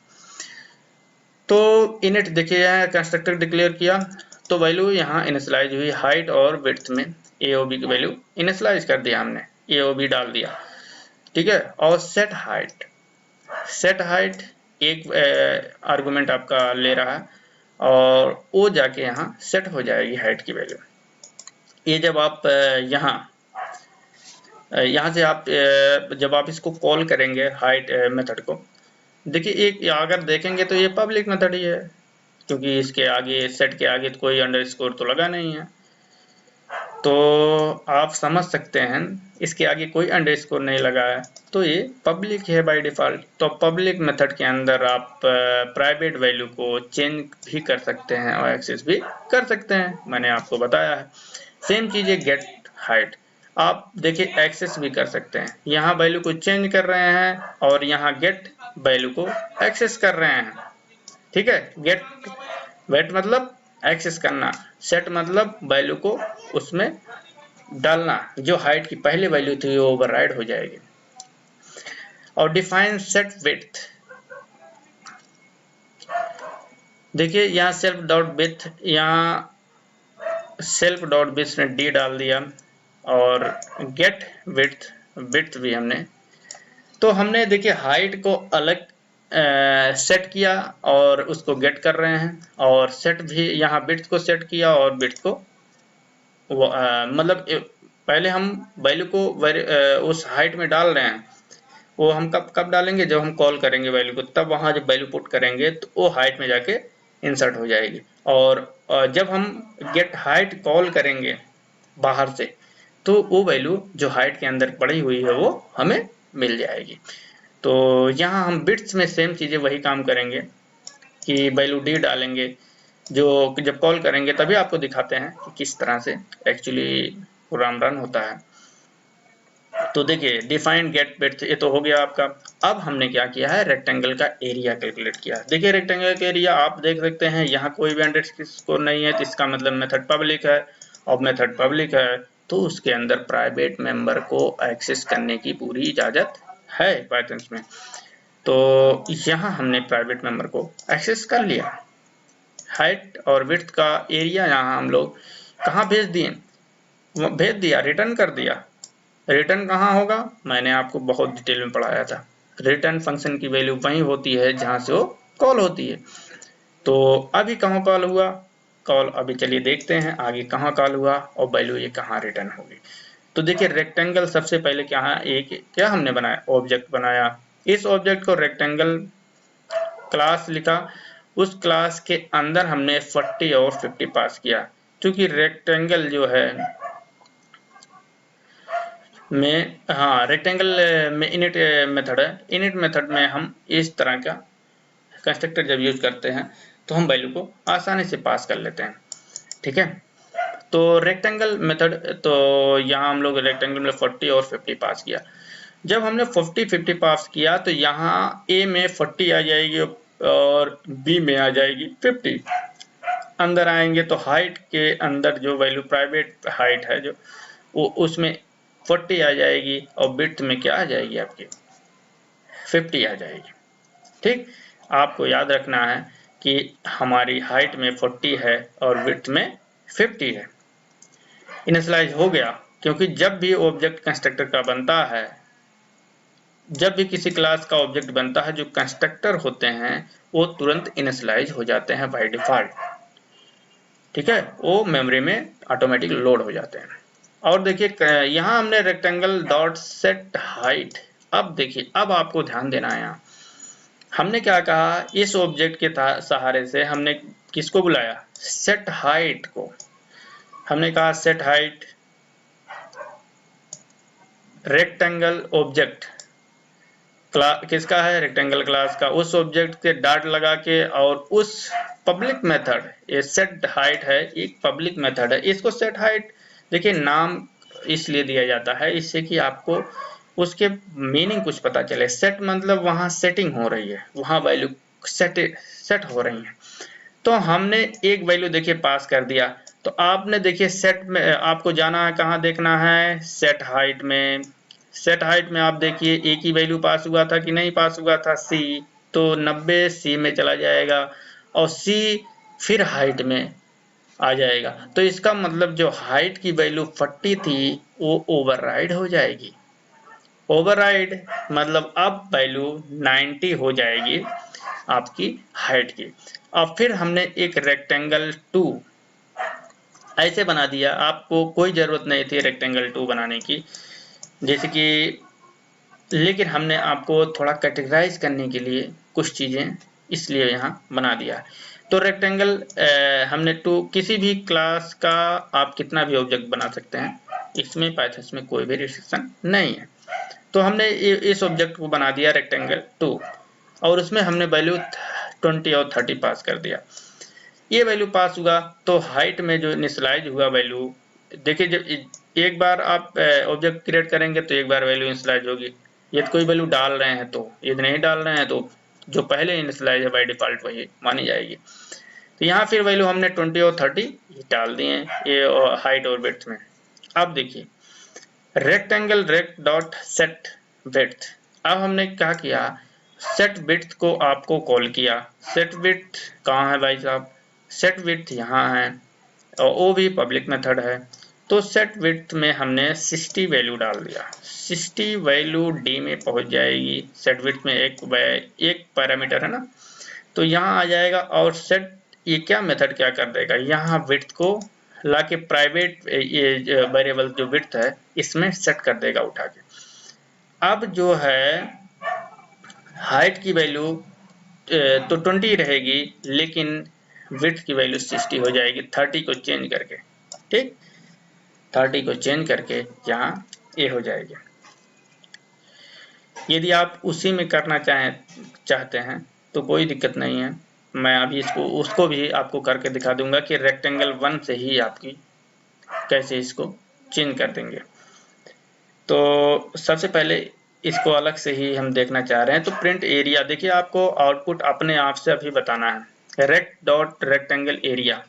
तो इनिट देखिए, यहाँ कंस्ट्रक्टर डिक्लेयर किया तो वैल्यू यहाँ इनिशियलाइज हुई, हाइट और विड्थ में AOB की वैल्यू इनिशियलाइज कर दिया हमने, AOB डाल दिया, ठीक है। और सेट हाइट एक आर्गुमेंट आपका ले रहा है और वो जाके यहाँ सेट हो जाएगी हाइट की वैल्यू। ये जब आप यहाँ से आप जब आप इसको कॉल करेंगे हाइट मेथड को, देखिए एक अगर देखेंगे तो ये पब्लिक मेथड ही है, क्योंकि इसके आगे सेट के आगे तो कोई अंडरस्कोर तो लगा नहीं है, तो आप समझ सकते हैं इसके आगे कोई अंडरस्कोर नहीं लगा है, तो ये पब्लिक है बाय डिफ़ॉल्ट। तो पब्लिक मेथड के अंदर आप प्राइवेट वैल्यू को चेंज भी कर सकते हैं और एक्सेस भी कर सकते हैं, मैंने आपको बताया है। सेम चीज़ है गेट हाइट, आप देखिए एक्सेस भी कर सकते हैं, यहाँ वैल्यू को चेंज कर रहे हैं और यहाँ गेट वैल्यू को एक्सेस कर रहे हैं, ठीक है। वेट मतलब एक्सेस करना, सेट मतलब वैल्यू को उसमें डालना, जो हाइट की पहले वैल्यू थी वो ओवरराइड हो जाएगी। और डिफाइन सेट विड्थ, देखिए यहाँ सेल्फ डॉट विड्थ, यहाँ सेल्फ डॉट विड्थ ने डी डाल दिया और गेट विड्थ भी हमने, तो हमने देखिए हाइट को अलग सेट किया और उसको गेट कर रहे हैं, और सेट भी यहाँ विड्थ को सेट किया और विड्थ को मतलब पहले हम वैल्यू को उस हाइट में डाल रहे हैं, वो हम कब डालेंगे, जब हम कॉल करेंगे वैल्यू को, तब वहाँ जब वैल्यू पुट करेंगे तो वो हाइट में जाके इंसर्ट हो जाएगी। और जब हम गेट हाइट कॉल करेंगे बाहर से, तो वो वैल्यू जो हाइट के अंदर पड़ी हुई है वो हमें मिल जाएगी। तो यहाँ हम बिट्स में सेम चीज़ें वही काम करेंगे कि वैल्यू डी डालेंगे, जो जब कॉल करेंगे तभी आपको दिखाते हैं कि किस तरह से एक्चुअली प्रोग्राम रन होता है। तो देखिए डिफाइंड गेट विड्थ ये तो हो गया आपका। अब हमने क्या किया है, रेक्टेंगल का एरिया कैलकुलेट किया। देखिए रेक्टेंगल का एरिया आप देख सकते हैं, यहाँ कोई भी अंडरस्कोर नहीं है, तो इसका मतलब मेथड पब्लिक है। और मेथड पब्लिक है तो उसके अंदर प्राइवेट मेंबर को एक्सेस करने की पूरी इजाजत है पाइथन में। तो यहाँ हमने प्राइवेट मेंबर को एक्सेस कर लिया। हाइट और विड्थ का एरिया यहाँ हम लोग कहाँ भेज दिए, भेज दिया, रिटर्न कर दिया। रिटर्न कहाँ होगा, मैंने आपको बहुत डिटेल में पढ़ाया था। रिटर्न फंक्शन की वैल्यू वहीं होती है जहां से वो कॉल होती है। तो अभी कहाँ कॉल हुआ, कॉल अभी चलिए देखते हैं आगे कहाँ कॉल हुआ और वैल्यू ये कहाँ रिटर्न होगी। तो देखिए रेक्टेंगल सबसे पहले क्या हमने बनाया, ऑब्जेक्ट बनाया। इस ऑब्जेक्ट को रेक्टेंगल क्लास लिखा, उस क्लास के अंदर हमने 40 और 50 पास किया। क्योंकि रेक्टेंगल जो है में, हाँ रेक्टेंगल में इनिट मेथड है, इनिट मेथड में हम इस तरह का कंस्ट्रक्टर जब यूज करते हैं तो हम वैल्यू को आसानी से पास कर लेते हैं। ठीक है, तो रेक्टेंगल मेथड, तो यहाँ हम लोग रेक्टेंगल में 40 और 50 पास किया। जब हमने 40-50 पास किया तो यहाँ ए में 40 आ जाएगी और बी में आ जाएगी 50। अंदर आएंगे तो हाइट के अंदर जो वैल्यू प्राइवेट हाइट है जो वो उसमें 40 आ जाएगी और विड्थ में क्या आ जाएगी आपकी 50 आ जाएगी। ठीक, आपको याद रखना है कि हमारी हाइट में 40 है और विड्थ में 50 है। इनिशियलाइज हो गया, क्योंकि जब भी ऑब्जेक्ट कंस्ट्रक्टर का बनता है, जब भी किसी क्लास का ऑब्जेक्ट बनता है, जो कंस्ट्रक्टर होते हैं वो तुरंत इनिशियलाइज हो जाते हैं बाय डिफॉल्ट। ठीक है, वो मेमोरी में ऑटोमेटिक लोड हो जाते हैं। और देखिए यहाँ हमने रेक्टेंगल डॉट सेट हाइट। अब देखिए, अब आपको ध्यान देना है, यहाँ हमने क्या कहा, इस ऑब्जेक्ट के सहारे से हमने किसको बुलाया, सेट हाइट को। हमने कहा सेट हाइट रेक्टेंगल ऑब्जेक्ट किसका है, रेक्टेंगल क्लास का। उस ऑब्जेक्ट के डॉट लगा के और उस पब्लिक मेथड, ये सेट हाइट है, एक पब्लिक मेथड है। इसको सेट हाइट देखिए नाम इसलिए दिया जाता है इससे कि आपको उसके मीनिंग कुछ पता चले। सेट मतलब वहां सेटिंग हो रही है, वहां वैल्यू सेट हो रही है। तो हमने एक वैल्यू देखिए पास कर दिया। तो आपने देखिए सेट में आपको जाना है, कहाँ देखना है, सेट हाइट में। सेट हाइट में आप देखिए एक ही वैल्यू पास हुआ था कि नहीं पास हुआ था, सी। तो 90 सी में चला जाएगा और सी फिर हाइट में आ जाएगा। तो इसका मतलब जो हाइट की वैल्यू 40 थी वो ओवरराइड हो जाएगी। ओवरराइड मतलब अब वैल्यू 90 हो जाएगी आपकी हाइट की। अब फिर हमने एक रेक्टेंगल 2 ऐसे बना दिया, आपको कोई जरूरत नहीं थी रेक्टेंगल 2 बनाने की, जैसे कि, लेकिन हमने आपको थोड़ा कैटेगराइज करने के लिए कुछ चीजें इसलिए यहाँ बना दिया। तो रेक्टेंगल हमने 2, किसी भी क्लास का आप कितना भी ऑब्जेक्ट बना सकते हैं, इसमें पाइथन में कोई भी रिस्ट्रिक्शन नहीं है। तो हमने इस ऑब्जेक्ट को बना दिया रेक्टेंगल 2 और उसमें हमने वैल्यू 20 और 30 पास कर दिया। ये वैल्यू पास हुआ तो हाइट में जो इनिशियलाइज हुआ वैल्यू, देखिए जब एक बार आप ऑब्जेक्ट क्रिएट करेंगे तो एक बार वैल्यू इनिशियलाइज होगी। यदि कोई वैल्यू डाल रहे हैं तो, यदि नहीं डाल रहे हैं तो जो पहले इनिशियलाइज है बाय डिफॉल्ट वही मानी जाएगी। तो यहाँ फिर वैल्यू हमने 20 और 30 डाल दिए ये हाइट और विड्थ में। अब देखिए rectangle rect dot set width. अब हमने क्या किया, सेट विड्थ को आपको कॉल किया। सेट विड्थ कहाँ है भाई साहब, सेट विड्थ यहाँ है और वो भी पब्लिक मेथड है। तो सेट विड्थ में हमने 60 वैल्यू डाल दिया। 60 वैल्यू डी में पहुंच जाएगी। सेट विड्थ में एक पैरामीटर है ना, तो यहाँ आ जाएगा। और सेट ये क्या मेथड क्या कर देगा, यहाँ विड्थ को लाके प्राइवेट ये वेरिएबल जो विड्थ है इसमें सेट कर देगा उठा के। अब जो है हाइट की वैल्यू तो 20 रहेगी, लेकिन विड्थ की वैल्यू 60 हो जाएगी 30 को चेंज करके। ठीक, 30 को चेंज करके यहाँ ये हो जाएगी। यदि आप उसी में करना चाहते हैं तो कोई दिक्कत नहीं है। मैं अभी इसको उसको भी आपको करके दिखा दूंगा कि रेक्टेंगल 1 से ही आपकी कैसे इसको चेंज कर देंगे। तो सबसे पहले इसको अलग से ही हम देखना चाह रहे हैं। तो प्रिंट एरिया, देखिए आपको आउटपुट अपने आप से अभी बताना है, रेक्ट डॉट रेक्टेंगल एरिया।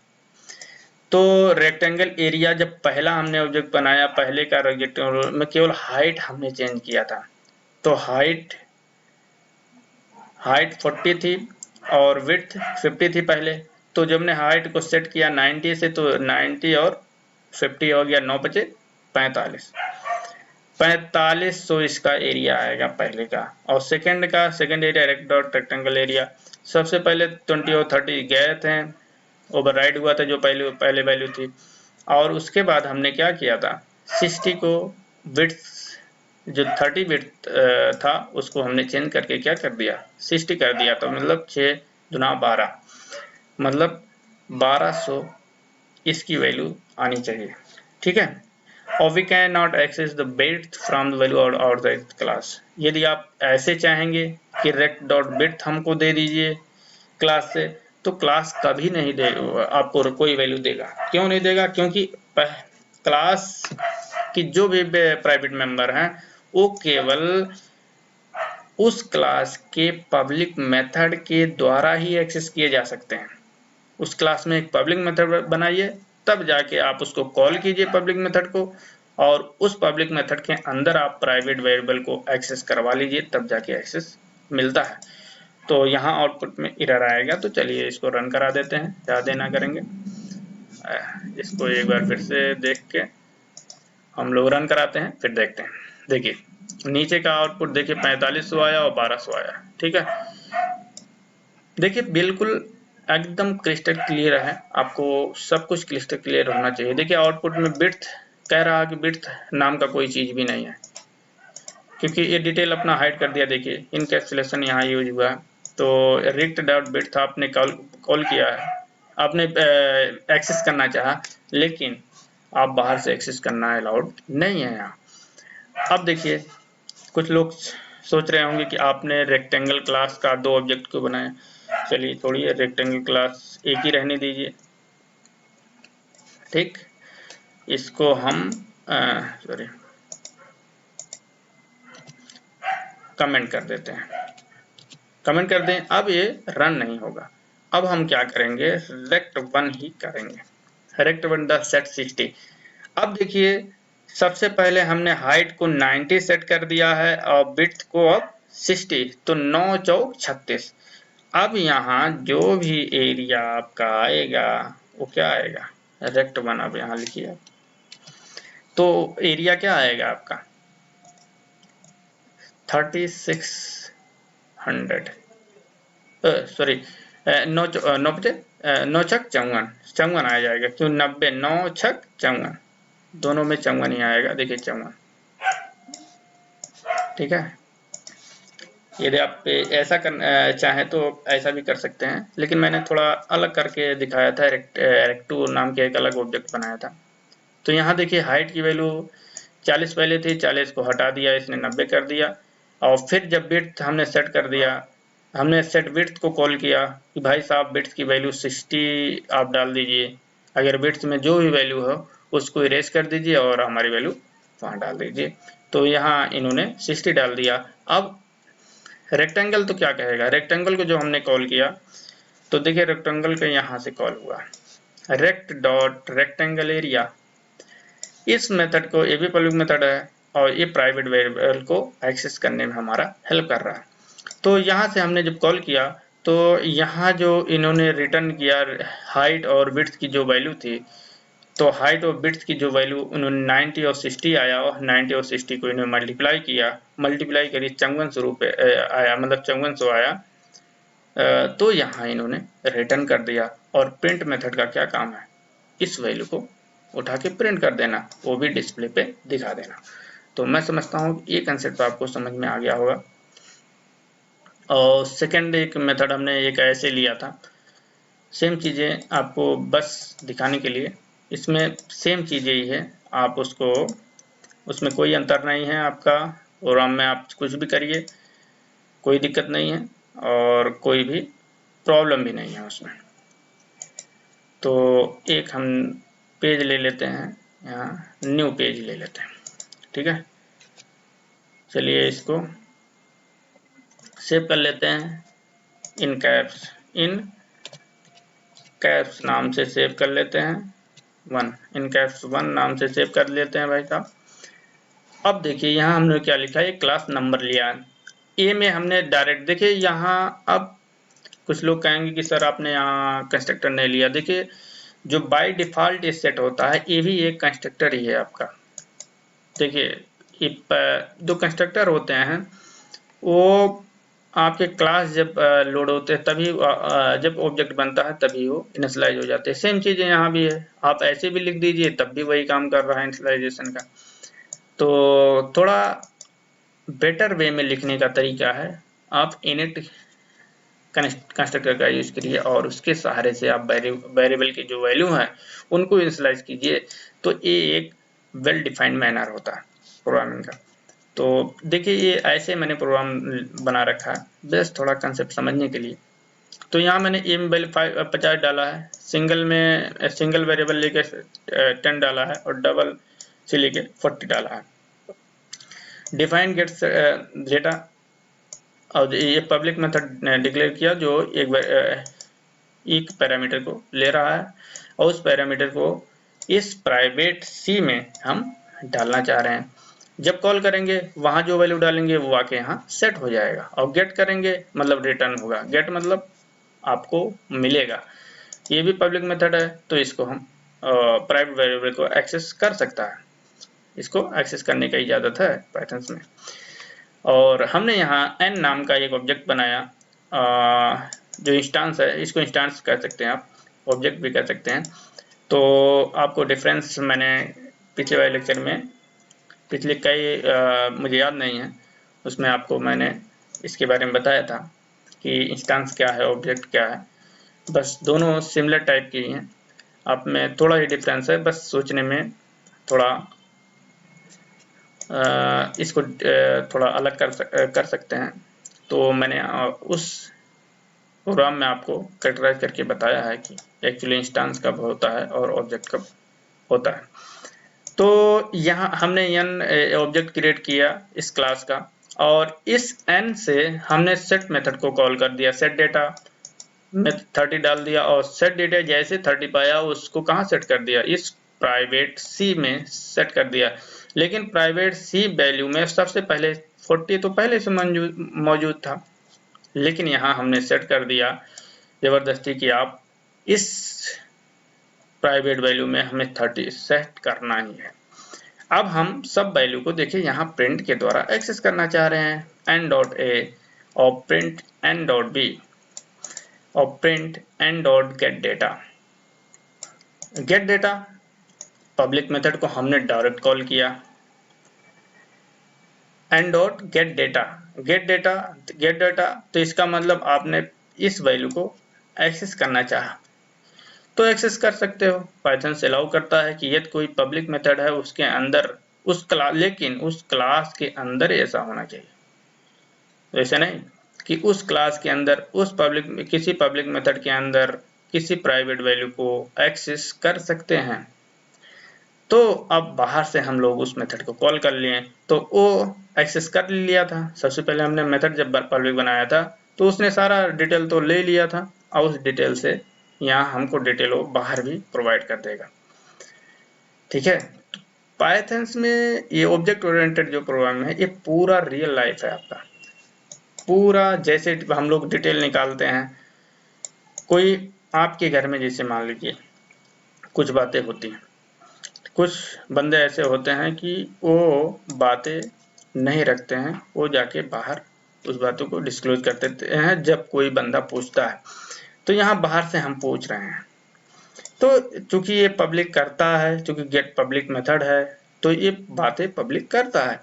तो रेक्टेंगल एरिया जब पहला हमने ऑब्जेक्ट बनाया, पहले का रेक्टेंगल में केवल हाइट हमने चेंज किया था। तो हाइट 40 थी और विड्थ 50 थी पहले। तो जब ने हाइट को सेट किया 90 से, तो 90 और 50 हो गया 9 बचे 45। 4500 इसका एरिया आएगा पहले का। और second area rect dot rectangle area, सबसे पहले 20 और 30 गए थे, ओवरराइड हुआ था जो पहले वैल्यू थी। और उसके बाद हमने क्या किया था, 60 को विड्थ जो 30 विड्थ था उसको हमने चेंज करके क्या कर दिया, 60 कर दिया। तो मतलब 6 दुना 12, मतलब 1200 इसकी वैल्यू आनी चाहिए। ठीक है। और we can not access the width from the value outside class. यदि आप ऐसे चाहेंगे कि रेक्ट डॉट विड्थ हमको दे दीजिए क्लास से, तो क्लास कभी नहीं दे आपको कोई वैल्यू देगा। क्यों नहीं देगा? क्योंकि क्लास की जो भी प्राइवेट मेंबर हैं वो केवल उस क्लास के पब्लिक मेथड के द्वारा ही एक्सेस किए जा सकते हैं। उस क्लास में एक पब्लिक मेथड बनाइए, तब जाके आप उसको कॉल कीजिए पब्लिक मेथड को, और उस पब्लिक मेथड के अंदर आप प्राइवेट वेरिएबल को एक्सेस करवा लीजिए, तब जाके एक्सेस मिलता है। तो यहाँ आउटपुट में एरर आएगा। तो चलिए इसको रन करा देते हैं, ज़्यादा ना करेंगे। इसको एक बार फिर से देख के हम लोग रन कराते हैं, फिर देखते हैं। देखिए नीचे का आउटपुट देखिए 4500 आया और 1200 आया। ठीक है, देखिए बिल्कुल एकदम क्रिस्टल क्लियर है, आपको सब कुछ क्रिस्टल क्लियर होना चाहिए। देखिए आउटपुट में विड्थ कह रहा है कि विड्थ नाम का कोई चीज़ भी नहीं है, क्योंकि ये डिटेल अपना हाइड कर दिया। देखिए इनकैप्सुलेशन यहाँ यूज हुआ है। तो रेक्ट डॉट विड्थ आपने कॉल किया है, आपने एक्सेस करना चाहा, लेकिन आप बाहर से एक्सेस करना अलाउड नहीं है यहाँ। अब देखिए कुछ लोग सोच रहे होंगे कि आपने रेक्टेंगल क्लास का 2 ऑब्जेक्ट क्यों बनाया। चलिए छोड़िए, रेक्टेंगल क्लास एक ही रहने दीजिए। ठीक, इसको हम सॉरी कमेंट कर देते हैं, कमेंट कर दें। अब ये रन नहीं होगा। अब हम क्या करेंगे, रेक्ट 1 ही करेंगे, रेक्ट 1 द सेट 60। अब देखिए सबसे पहले हमने हाइट को 90 सेट कर दिया है और विड्थ को अब 60, तो 9 चौक 36। अब यहाँ जो भी एरिया आपका आएगा वो क्या आएगा, रेक्ट 1 अब यहाँ लिखिए। तो एरिया क्या आएगा आपका 3600, सॉरी 9 छक 54 आ जाएगा, क्यों 90 9 छक 54, दोनों में 54 ही आएगा। देखिए 54। ठीक है, यदि आप ऐसा चाहें तो ऐसा भी कर सकते हैं, लेकिन मैंने थोड़ा अलग करके दिखाया था। रेक्ट2 नाम के एक अलग ऑब्जेक्ट बनाया था। तो यहाँ देखिए हाइट की वैल्यू 40 पहले थी, 40 को हटा दिया इसने, 90 कर दिया। और फिर जब विड्थ हमने सेट कर दिया, हमने सेट विड्थ को कॉल किया कि भाई साहब विड्थ की वैल्यू 60 आप डाल दीजिए, अगर विड्थ में जो भी वैल्यू हो उसको इरेज कर दीजिए और हमारी वैल्यू वहाँ डाल दीजिए। तो यहाँ इन्होंने 60 डाल दिया। अब रेक्टेंगल तो क्या कहेगा, रेक्टेंगल को जो हमने कॉल किया, तो देखिए रेक्टेंगल का यहाँ से कॉल हुआ रेक्ट डॉट रेक्टेंगल एरिया। इस मेथड को, ये भी पब्लिक मेथड है और ये प्राइवेट वेरिएबल को एक्सेस करने में हमारा हेल्प कर रहा है। तो यहाँ से हमने जब कॉल किया तो यहाँ जो इन्होंने रिटर्न किया हाइट और विड्थ की जो वैल्यू थी, तो हाइट और विड्थ की जो वैल्यू उन्होंने 90 और 60 आया, और 90 और 60 को इन्होंने मल्टीप्लाई किया, मल्टीप्लाई करी 5400 रुपये आया, मतलब 5400 आया। तो यहाँ इन्होंने रिटर्न कर दिया। और प्रिंट मेथड का क्या काम है, इस वैल्यू को उठा के प्रिंट कर देना, वो भी डिस्प्ले पे दिखा देना। तो मैं समझता हूँ ये कंसेप्ट आपको समझ में आ गया होगा। और सेकंड एक मेथड हमने एक ऐसे लिया था, सेम चीज़ें आपको बस दिखाने के लिए, इसमें सेम चीज़ें ही है, आप उसको, उसमें कोई अंतर नहीं है आपका, प्रोग्राम में आप कुछ भी करिए कोई दिक्कत नहीं है, और कोई भी प्रॉब्लम भी नहीं है उसमें। तो एक हम पेज ले लेते हैं, यहाँ न्यू पेज ले लेते हैं, ठीक है। चलिए इसको सेव कर लेते हैं, इन कैप्स नाम से सेव कर लेते हैं, इन कैप्स 1 नाम से सेव कर लेते हैं भाई साहब। अब देखिए यहाँ हमने क्या लिखा है, क्लास नंबर लिया है, ए में हमने डायरेक्ट, देखिए यहाँ अब कुछ लोग कहेंगे कि सर आपने यहाँ कंस्ट्रक्टर नहीं लिया। देखिए जो बाय डिफॉल्ट सेट होता है ये भी एक कंस्ट्रक्टर ही है आपका। देखिए दो कंस्ट्रक्टर होते हैं, वो आपके क्लास जब लोड होते हैं तभी जब ऑब्जेक्ट बनता है तभी वो इनिशियलाइज हो जाते हैं। सेम चीज़ें यहाँ भी है, आप ऐसे भी लिख दीजिए तब भी वही काम कर रहा है इनिशियलाइजेशन का। तो थोड़ा बेटर वे में लिखने का तरीका है, आप इनिट कंस्ट्रक्टर का यूज करिए और उसके सहारे से आप वेरिएबल की जो वैल्यू है उनको इनिशियलाइज कीजिए। तो ये एक वेल डिफाइंड मैनर होता है प्रोग्रामिंग का। तो देखिए ये ऐसे मैंने प्रोग्राम बना रखा है, बस थोड़ा कंसेप्ट समझने के लिए। तो यहाँ मैंने एम वैल्यू 50 डाला है, सिंगल वेरिएबल लेके 10 डाला है और डबल से लेके 40 डाला है। डिफाइन गेट्स डेटा, और ये पब्लिक मेथड डिक्लेयर किया जो एक पैरामीटर को ले रहा है और उस पैरामीटर को इस प्राइवेट सी में हम डालना चाह रहे हैं। जब कॉल करेंगे वहां जो वैल्यू डालेंगे वो आके यहाँ सेट हो जाएगा, और गेट करेंगे मतलब रिटर्न होगा, गेट मतलब आपको मिलेगा। ये भी पब्लिक मेथड है, तो इसको हम प्राइवेट वेरिएबल को एक्सेस कर सकता है, इसको एक्सेस करने की इजाजत है पाइथन में। और हमने यहाँ n नाम का एक ऑब्जेक्ट बनाया, जो इंस्टांस है, इसको इंस्टांस कह सकते हैं आप, ऑब्जेक्ट भी कह सकते हैं। तो आपको डिफरेंस मैंने पिछले वाले लेक्चर में, पिछले कई मुझे याद नहीं है, उसमें आपको मैंने इसके बारे में बताया था कि इंस्टांस क्या है, ऑब्जेक्ट क्या है। बस दोनों सिमिलर टाइप की हैं, आप में थोड़ा ही डिफरेंस है, बस सोचने में थोड़ा इसको थोड़ा अलग कर सकते हैं। तो मैंने उस प्रोग्राम में आपको कैरेक्टराइज करके बताया है कि एक्चुअली इंस्टांस कब होता है और ऑब्जेक्ट कब होता है। तो यहाँ हमने n ऑब्जेक्ट क्रिएट किया इस क्लास का, और इस n से हमने सेट मेथड को कॉल कर दिया, सेट डेटा में 30 डाल दिया, और सेट डेटा जैसे 30 पाया उसको कहाँ सेट कर दिया, इस प्राइवेट सी में सेट कर दिया। लेकिन प्राइवेट सी वैल्यू में सबसे पहले 40 तो पहले से मौजूद था, लेकिन यहाँ हमने सेट कर दिया जबरदस्ती कि आप इस प्राइवेट वैल्यू में हमें 30 सेट करना ही है। अब हम सब वैल्यू को देखिए यहाँ प्रिंट के द्वारा एक्सेस करना चाह रहे हैं, n.a और प्रिंट n.b और print n.getData। Gate data public method को हमने डायरेक्ट कॉल किया, n.getData, गेट डेटा तो इसका मतलब आपने इस वैल्यू को एक्सेस करना चाहा तो एक्सेस कर सकते हो। पाइथन से अलाउ करता है कि यदि कोई पब्लिक मेथड है उसके अंदर उस क्लास, लेकिन उस क्लास के अंदर ऐसा होना चाहिए, वैसे नहीं कि उस क्लास के अंदर उस किसी पब्लिक मेथड के अंदर किसी प्राइवेट वैल्यू को एक्सेस कर सकते हैं। तो अब बाहर से हम लोग उस मेथड को कॉल कर लिए तो वो एक्सेस कर लिया था। सबसे पहले हमने मेथड जब पब्लिक बनाया था तो उसने सारा डिटेल तो ले लिया था, और उस डिटेल से यहाँ हमको डिटेल वो बाहर भी प्रोवाइड कर देगा, ठीक है। पाइथन में ये ऑब्जेक्ट ओरिएंटेड जो प्रोग्राम है ये पूरा रियल लाइफ है आपका, पूरा जैसे हम लोग डिटेल निकालते हैं। कोई आपके घर में जैसे मान लीजिए कुछ बातें होती हैं, कुछ बंदे ऐसे होते हैं कि वो बातें नहीं रखते हैं, वो जाके बाहर उस बातों को डिस्क्लोज कर देते हैं जब कोई बंदा पूछता है। तो यहाँ बाहर से हम पूछ रहे हैं, तो चूंकि ये पब्लिक करता है, चूंकि गेट पब्लिक मेथड है तो ये बातें पब्लिक करता है,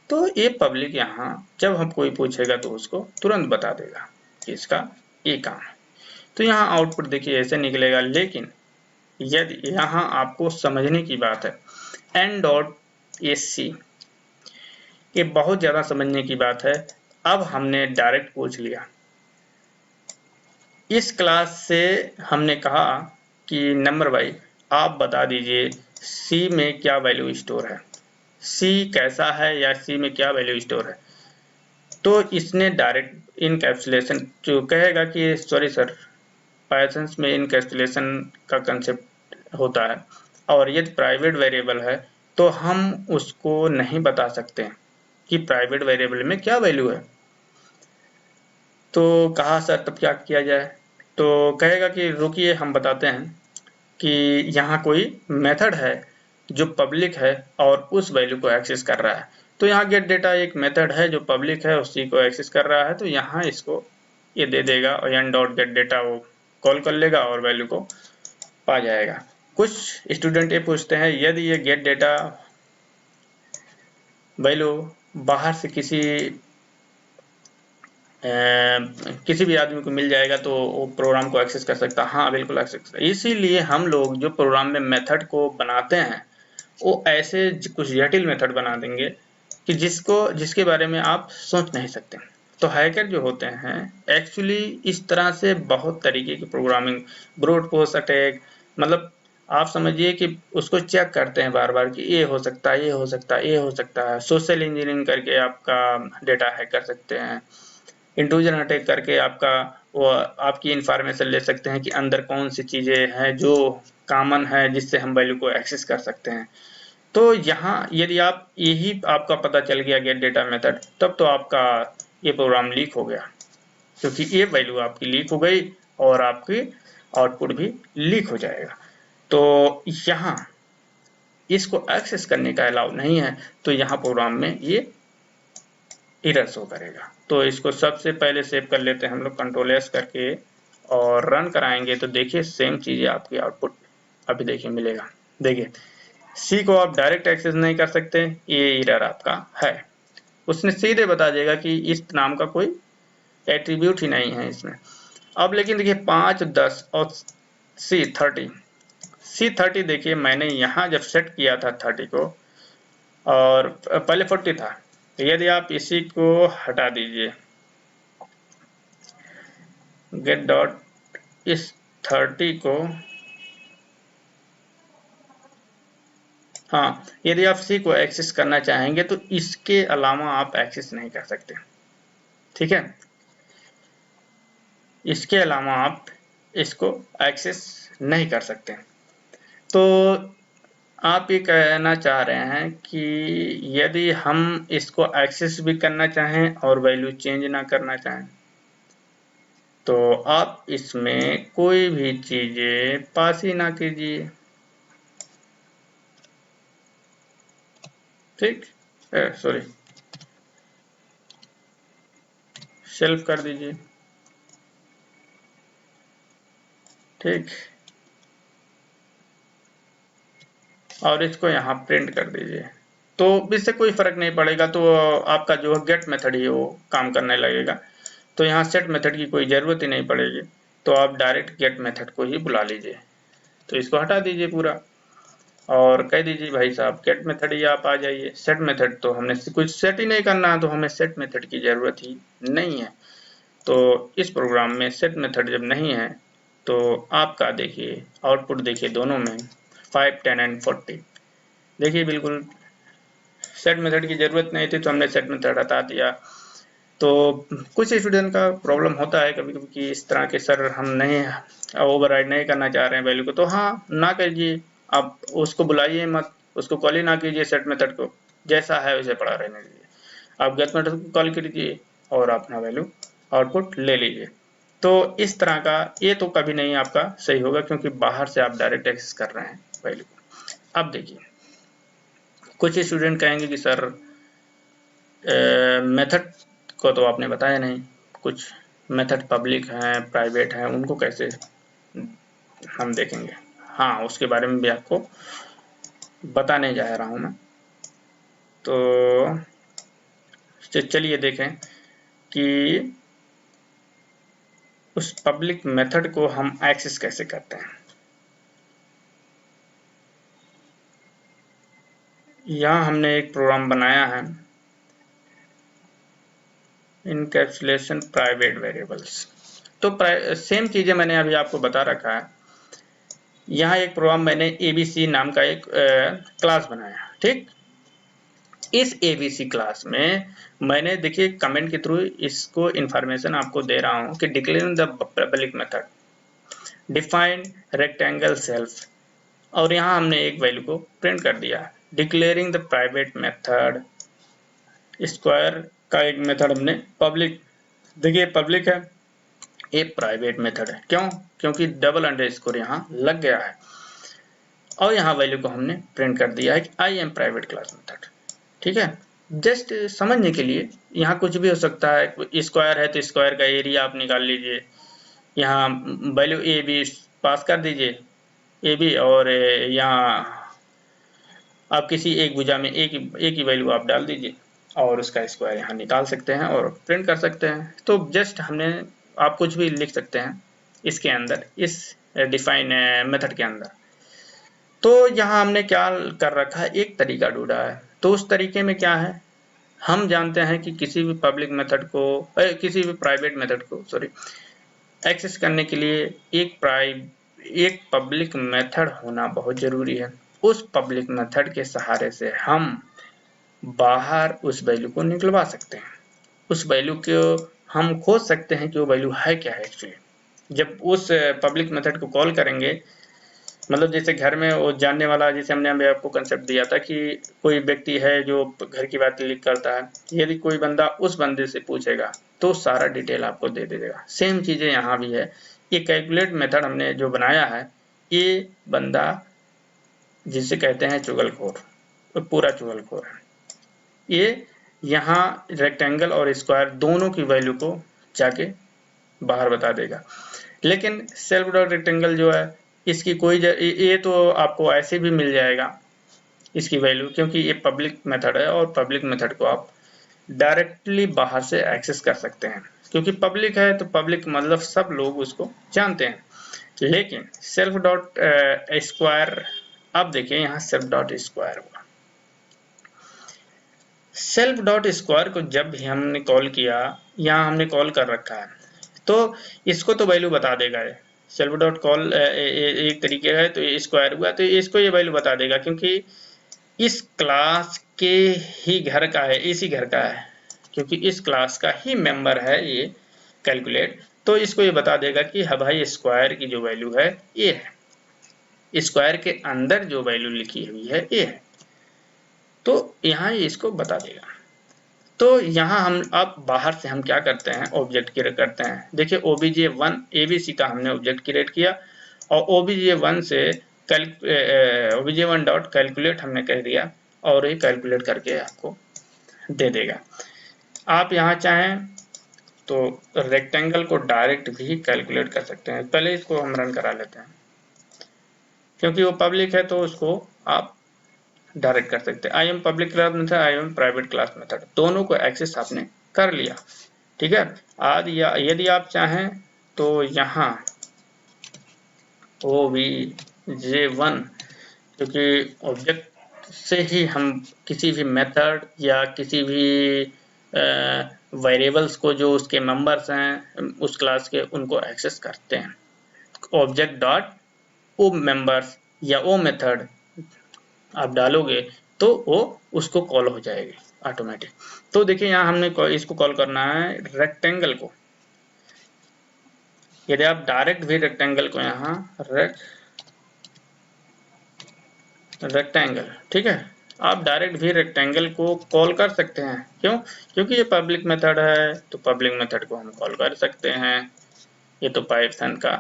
तो ये पब्लिक यहाँ जब हम कोई पूछेगा तो उसको तुरंत बता देगा कि इसका ये काम है। तो यहाँ आउटपुट देखिए ऐसे निकलेगा। लेकिन यदि यहाँ आपको समझने की बात है n.ac, ये बहुत ज़्यादा समझने की बात है। अब हमने डायरेक्ट पूछ लिया, इस क्लास से हमने कहा कि नंबर भाई आप बता दीजिए सी में क्या वैल्यू स्टोर है, सी कैसा है या सी में क्या वैल्यू स्टोर है। तो इसने डायरेक्ट इनकैप्सुलेशन जो कहेगा कि सॉरी सर, पाइथन में इनकैप्सुलेशन का कंसेप्ट होता है, और यदि प्राइवेट वेरिएबल है तो हम उसको नहीं बता सकते कि प्राइवेट वेरिएबल में क्या वैल्यू है। तो कहा सर तब क्या किया जाए, तो कहेगा कि रुकिए हम बताते हैं कि यहाँ कोई मेथड है जो पब्लिक है और उस वैल्यू को एक्सेस कर रहा है। तो यहाँ गेट डेटा एक मेथड है जो पब्लिक है, उसी को एक्सेस कर रहा है, तो यहाँ इसको ये दे देगा और एन डॉट गेट डेटा वो कॉल कर लेगा और वैल्यू को पा जाएगा। कुछ स्टूडेंट ये पूछते हैं यदि ये गेट डेटा वैल्यू बाहर से किसी भी आदमी को मिल जाएगा तो वो प्रोग्राम को एक्सेस कर सकता है। हाँ बिल्कुल एक्सेस। इसीलिए हम लोग जो प्रोग्राम में मेथड को बनाते हैं वो ऐसे कुछ जटिल मेथड बना देंगे कि जिसके बारे में आप सोच नहीं सकते। तो हैकर जो होते हैं एक्चुअली इस तरह से बहुत तरीके की प्रोग्रामिंग, ब्रूट फोर्स अटैक, मतलब आप समझिए कि उसको चेक करते हैं बार बार कि ये हो सकता है, ये हो सकता है, ये हो सकता है। सोशल इंजीनियरिंग करके आपका डेटा हैक कर सकते हैं, इंट्रूजन अटैक करके वो आपकी इंफॉर्मेशन ले सकते हैं कि अंदर कौन सी चीज़ें हैं जो कॉमन है जिससे हम वैल्यू को एक्सेस कर सकते हैं। तो यहाँ यदि आप यही आपका पता चल गया गेट डेटा मेथड, तब तो आपका ये प्रोग्राम लीक हो गया, क्योंकि ये वैल्यू आपकी लीक हो गई और आपकी आउटपुट भी लीक हो जाएगा। तो यहाँ इसको एक्सेस करने का अलाउ नहीं है, तो यहाँ प्रोग्राम में ये एरर शो करेगा। तो इसको सबसे पहले सेव कर लेते हैं हम लोग कंट्रोल एस करके और रन कराएंगे, तो देखिए सेम चीज़ें आपकी आउटपुट अभी देखिए मिलेगा। देखिए सी को आप डायरेक्ट एक्सेस नहीं कर सकते, ये एरर आपका है। उसने सीधे बता देगा कि इस नाम का कोई एट्रीब्यूट ही नहीं है इसमें। अब लेकिन देखिए 5, 10 और C30 देखिए मैंने यहाँ जब सेट किया था 30 को और पहले 40 था, तो यदि आप इसी को हटा दीजिए गेट डॉट इस 30 को, हाँ यदि आप सी को एक्सेस करना चाहेंगे तो इसके अलावा आप एक्सेस नहीं कर सकते, ठीक है। इसके अलावा आप इसको एक्सेस नहीं कर सकते। तो आप ये कहना चाह रहे हैं कि यदि हम इसको एक्सेस भी करना चाहें और वैल्यू चेंज ना करना चाहें तो आप इसमें कोई भी चीजें पास ही ना कीजिए, ठीक, सॉरी सेल्फ कर दीजिए, ठीक, और इसको यहाँ प्रिंट कर दीजिए। तो इससे कोई फर्क नहीं पड़ेगा, तो आपका जो गेट मेथड है वो काम करने लगेगा। तो यहाँ सेट मेथड की कोई ज़रूरत ही नहीं पड़ेगी, तो आप डायरेक्ट गेट मेथड को ही बुला लीजिए। तो इसको हटा दीजिए पूरा और कह दीजिए भाई साहब गेट मेथड ही आप आ जाइए। सेट मेथड तो हमने कुछ सेट ही नहीं करना है, तो हमें सेट मेथड की ज़रूरत ही नहीं है। तो इस प्रोग्राम में सेट मेथड जब नहीं है तो आपका देखिए आउटपुट देखिए दोनों में 5, 10 एंड 40। देखिए बिल्कुल सेट मेथड की ज़रूरत नहीं थी तो हमने सेट मेथड हटा दिया। तो कुछ स्टूडेंट का प्रॉब्लम होता है कभी कभी कि इस तरह के सर हम नहीं ओवरराइड नहीं करना चाह रहे हैं वैल्यू को, तो हाँ ना कीजिए, आप उसको बुलाइए मत, उसको कॉल ही ना कीजिए, सेट मेथड को जैसा है वैसे पड़ा रहने दीजिए। आप गेट मेथड को कॉल कीजिए और अपना वैल्यू आउटपुट ले लीजिए। तो इस तरह का ये तो कभी नहीं आपका सही होगा, क्योंकि बाहर से आप डायरेक्ट एक्सेस कर रहे हैं वैल्यू को। अब देखिए कुछ स्टूडेंट कहेंगे कि सर मेथड को तो आपने बताया नहीं, कुछ मेथड पब्लिक हैं, प्राइवेट हैं, उनको कैसे हम देखेंगे। हाँ उसके बारे में भी आपको बताने जा रहा हूँ मैं। तो चलिए देखें कि उस पब्लिक मेथड को हम एक्सेस कैसे करते हैं। यहाँ हमने एक प्रोग्राम बनाया है इनकैप्सुलेशन प्राइवेट वेरिएबल्स। तो सेम चीजें मैंने अभी आपको बता रखा है। यहाँ एक प्रोग्राम मैंने ABC नाम का एक क्लास बनाया, ठीक। इस ABC क्लास में मैंने देखिए कमेंट के थ्रू इसको इंफॉर्मेशन आपको दे रहा हूँ कि declaring the public method, define rectangle self, और यहाँ हमने एक वैल्यू को प्रिंट कर दिया। Declaring the private method, square का एक मेथड हमने पब्लिक, देखिए पब्लिक है, ये प्राइवेट मेथड है। क्यों? क्योंकि डबल अंडरस्कोर यहाँ लग गया है, और यहाँ वैल्यू को हमने प्रिंट कर दिया है कि I am private class method, ठीक है। जस्ट समझने के लिए, यहाँ कुछ भी हो सकता है। स्क्वायर है तो स्क्वायर का एरिया आप निकाल लीजिए, यहाँ वैल्यू ए बी पास कर दीजिए, ए बी, और यहाँ आप किसी एक भुजा में एक ही वैल्यू आप डाल दीजिए और उसका स्क्वायर यहाँ निकाल सकते हैं और प्रिंट कर सकते हैं। तो जस्ट हमने, आप कुछ भी लिख सकते हैं इसके अंदर, इस डिफाइन मेथड के अंदर। तो यहाँ हमने क्या कर रखा है, एक तरीका ढूंढा है। तो उस तरीके में क्या है, हम जानते हैं कि किसी भी पब्लिक मेथड को, किसी भी प्राइवेट मेथड को एक्सेस करने के लिए एक पब्लिक मेथड होना बहुत जरूरी है। उस पब्लिक मेथड के सहारे से हम बाहर उस वैल्यू को निकलवा सकते हैं, उस वैल्यू को हम खोज सकते हैं कि वो वैल्यू है क्या है एक्चुअली। जब उस पब्लिक मेथड को कॉल करेंगे, मतलब जैसे घर में वो जानने वाला, जैसे हमने अभी आपको कंसेप्ट दिया था कि कोई व्यक्ति है जो घर की बात लिख करता है, यदि कोई बंदा उस बंदे से पूछेगा तो सारा डिटेल आपको दे देगा। सेम चीजें यहाँ भी है। ये कैलकुलेट मेथड हमने जो बनाया है, ये बंदा जिसे कहते हैं चुगलखोर, तो पूरा चुगलखोर है। ये यहाँ रेक्टेंगल और स्क्वायर दोनों की वैल्यू को जाके बाहर बता देगा। लेकिन सेल्फ डॉट रेक्टेंगल जो है, इसकी कोई ये तो आपको ऐसे भी मिल जाएगा इसकी वैल्यू, क्योंकि ये पब्लिक मेथड है और पब्लिक मेथड को आप डायरेक्टली बाहर से एक्सेस कर सकते हैं, क्योंकि पब्लिक है तो पब्लिक मतलब सब लोग उसको जानते हैं। लेकिन सेल्फ डॉट स्क्वायर, अब देखिए यहाँ सेल्फ डॉट स्क्वायर हुआ, सेल्फ डॉट स्क्वायर को जब भी हमने कॉल किया, यहाँ हमने कॉल कर रखा है, तो इसको तो वैल्यू बता देगा। सेल्फ डॉट कॉल एक तरीके है, तो ये स्क्वायर हुआ तो इसको ये वैल्यू बता देगा, क्योंकि इस क्लास के ही घर का है, इसी घर का है, क्योंकि इस क्लास का ही मेंबर है ये कैलकुलेट। तो इसको ये बता देगा कि हाँ भाई, स्क्वायर की जो वैल्यू है ये है, स्क्वायर के अंदर जो वैल्यू लिखी हुई है ये है, तो यहाँ ये इसको बता देगा। तो यहाँ हम अब बाहर से हम क्या करते हैं, ऑब्जेक्ट क्रिएट करते हैं। देखिए obj1 abc का हमने ऑब्जेक्ट क्रिएट किया, और obj1 से obj1 डॉट कैलकुलेट हमने कह दिया, और ये कैलकुलेट करके आपको दे देगा। आप यहाँ चाहें तो रेक्टेंगल को डायरेक्ट भी कैलकुलेट कर सकते हैं। पहले इसको हम रन करा लेते हैं, क्योंकि वो पब्लिक है तो उसको आप डायरेक्ट कर सकते हैं। I am public class method, I am private class method, दोनों को एक्सेस आपने कर लिया, ठीक है। यदि आप चाहें तो यहाँ obj1, क्योंकि ऑब्जेक्ट से ही हम किसी भी मेथड या किसी भी वेरिएबल्स को जो उसके मेंबर्स हैं उस क्लास के, उनको एक्सेस करते हैं। ऑब्जेक्ट डॉट ओ मेंबर्स या ओ मेथड आप डालोगे तो वो उसको कॉल हो जाएगी ऑटोमेटिक। तो देखिए यहाँ हमने इसको कॉल करना है रेक्टेंगल को। यदि आप डायरेक्ट भी रेक्टेंगल को यहाँ रेक्टेंगल, ठीक है, आप डायरेक्ट भी रेक्टेंगल को कॉल कर सकते हैं। क्यों? क्योंकि ये पब्लिक मेथड है, तो पब्लिक मेथड को हम कॉल कर सकते हैं। ये तो पाइथन का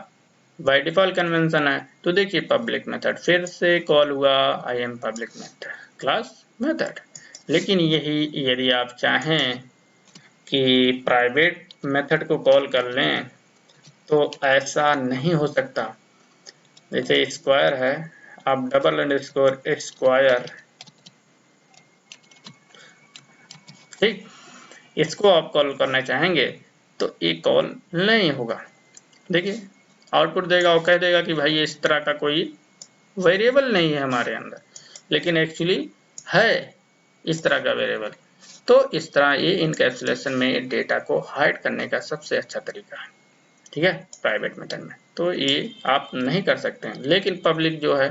बाय डिफॉल्ट कन्वेंशन है। तो देखिए पब्लिक मेथड फिर से कॉल हुआ, I am public method class method. लेकिन यही यदि आप चाहें कि प्राइवेट मेथड को कॉल कर लें तो ऐसा नहीं हो सकता। जैसे स्क्वायर है, आप डबल अंडरस्कोर स्क्वायर, ठीक, इसको आप कॉल करना चाहेंगे तो ये कॉल नहीं होगा। देखिए आउटपुट देगा और कह देगा कि भाई इस तरह का कोई वेरिएबल नहीं है हमारे अंदर, लेकिन एक्चुअली है इस तरह का वेरिएबल। तो इस तरह ये इनकैप्सुलेशन में डेटा को हाइड करने का सबसे अच्छा तरीका है। ठीक है, प्राइवेट मेथड में। तो ये आप नहीं कर सकते हैं, लेकिन पब्लिक जो है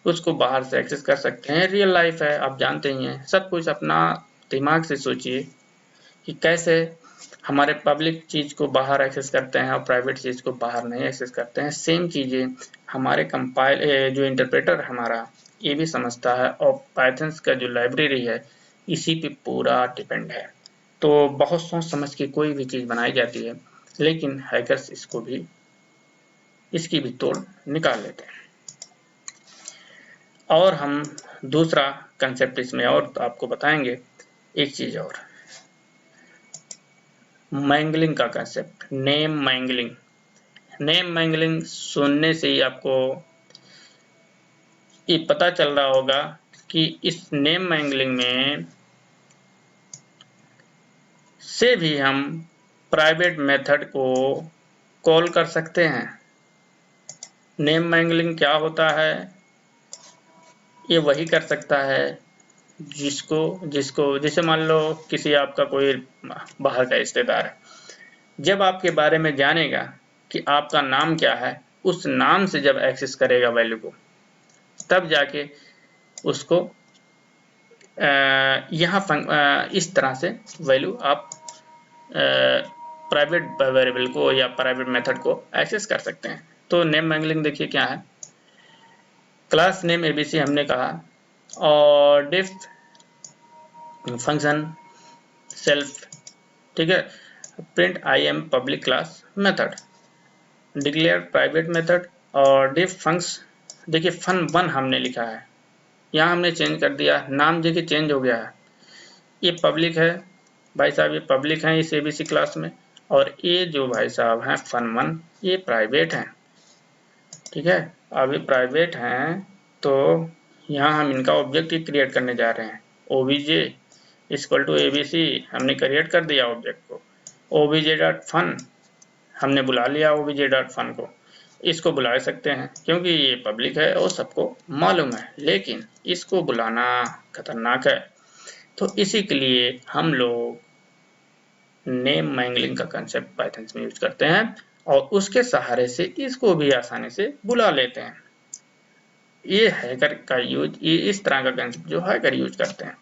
उसको बाहर से एक्सेस कर सकते हैं। रियल लाइफ है, आप जानते ही हैं, सब कुछ अपना दिमाग से सोचिए कि कैसे हमारे पब्लिक चीज़ को बाहर एक्सेस करते हैं और प्राइवेट चीज़ को बाहर नहीं एक्सेस करते हैं। सेम चीज़ें हमारे कंपाइल जो इंटरप्रेटर हमारा ये भी समझता है, और पाइथन का जो लाइब्रेरी है इसी पे पूरा डिपेंड है। तो बहुत सोच समझ के कोई भी चीज़ बनाई जाती है, लेकिन हैकर्स इसकी भी तोड़ निकाल लेते हैं। और हम दूसरा कंसेप्ट इसमें और आपको बताएंगे, एक चीज़ और, मैंगलिंग का concept, name mangling. Name mangling सुनने से ही आपको ये पता चल रहा होगा कि इस नेम मैंगलिंग में से भी हम प्राइवेट मेथड को कॉल कर सकते हैं। नेम मैंगलिंग क्या होता है? ये वही कर सकता है जैसे मान लो किसी आपका कोई बाहर का रिश्तेदार है, जब आपके बारे में जानेगा कि आपका नाम क्या है, उस नाम से जब एक्सेस करेगा वैल्यू को, तब जाके उसको यहाँ इस तरह से वैल्यू आप प्राइवेट वेरिएबल को या प्राइवेट मेथड को एक्सेस कर सकते हैं। तो नेम मैंगलिंग देखिए क्या है, क्लास नेम एबीसी हमने कहा, और डिफ फंक्शन सेल्फ, ठीक है, print I am public class method, declare private method, और डिफ फंक्स, देखिए fun1 हमने लिखा है, यहाँ हमने चेंज कर दिया, नाम देखिए चेंज हो गया है। ये पब्लिक है भाई साहब, ये पब्लिक है इस एबीसी क्लास में, और ये जो भाई साहब हैं fun1 ये प्राइवेट हैं, ठीक है। अब ये प्राइवेट हैं तो यहाँ हम इनका ऑब्जेक्ट ही क्रिएट करने जा रहे हैं। ओबीजे इक्वल टू एबीसी हमने क्रिएट कर दिया ऑब्जेक्ट को, obj.fun हमने बुला लिया obj.fun को, इसको बुला सकते हैं क्योंकि ये पब्लिक है और सबको मालूम है, लेकिन इसको बुलाना खतरनाक है। तो इसी के लिए हम लोग नेम मैंगलिंग का कंसेप्ट पाइथन में यूज करते हैं, और उसके सहारे से इसको भी आसानी से बुला लेते हैं। ये हैकर का यूज, ये इस तरह का कंसेप्ट जो हैकर यूज करते हैं।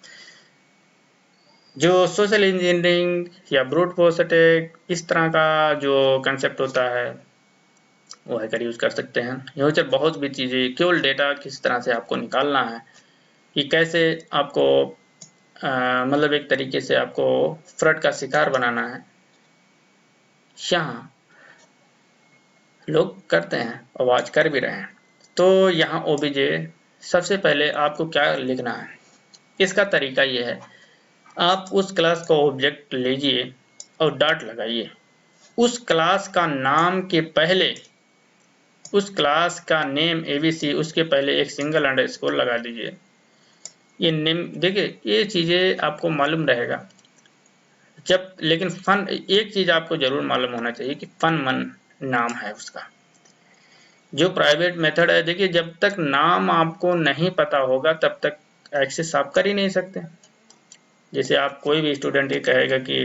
जो सोशल इंजीनियरिंग या ब्रूट फोर्स अटैक, इस तरह का जो कंसेप्ट होता है वो हैकर यूज कर सकते हैं। यूजर बहुत भी चीज़ें, केवल डेटा किस तरह से आपको निकालना है, कि कैसे आपको मतलब एक तरीके से आपको फ्रॉड का शिकार बनाना है, यहाँ लोग करते हैं और आज कर भी रहे हैं। तो यहाँ ओबीजे सबसे पहले आपको क्या लिखना है, इसका तरीका ये है, आप उस क्लास का ऑब्जेक्ट लीजिए और डॉट लगाइए, उस क्लास का नाम के पहले, उस क्लास का नेम एबीसी, उसके पहले एक सिंगल अंडरस्कोर लगा दीजिए। ये नेम देखिए, ये चीज़ें आपको मालूम रहेगा जब, लेकिन फन, एक चीज़ आपको जरूर मालूम होना चाहिए कि fun1 नाम है उसका जो प्राइवेट मेथड है। देखिए जब तक नाम आपको नहीं पता होगा तब तक एक्सेस आप कर ही नहीं सकते। जैसे आप कोई भी स्टूडेंट ये कहेगा कि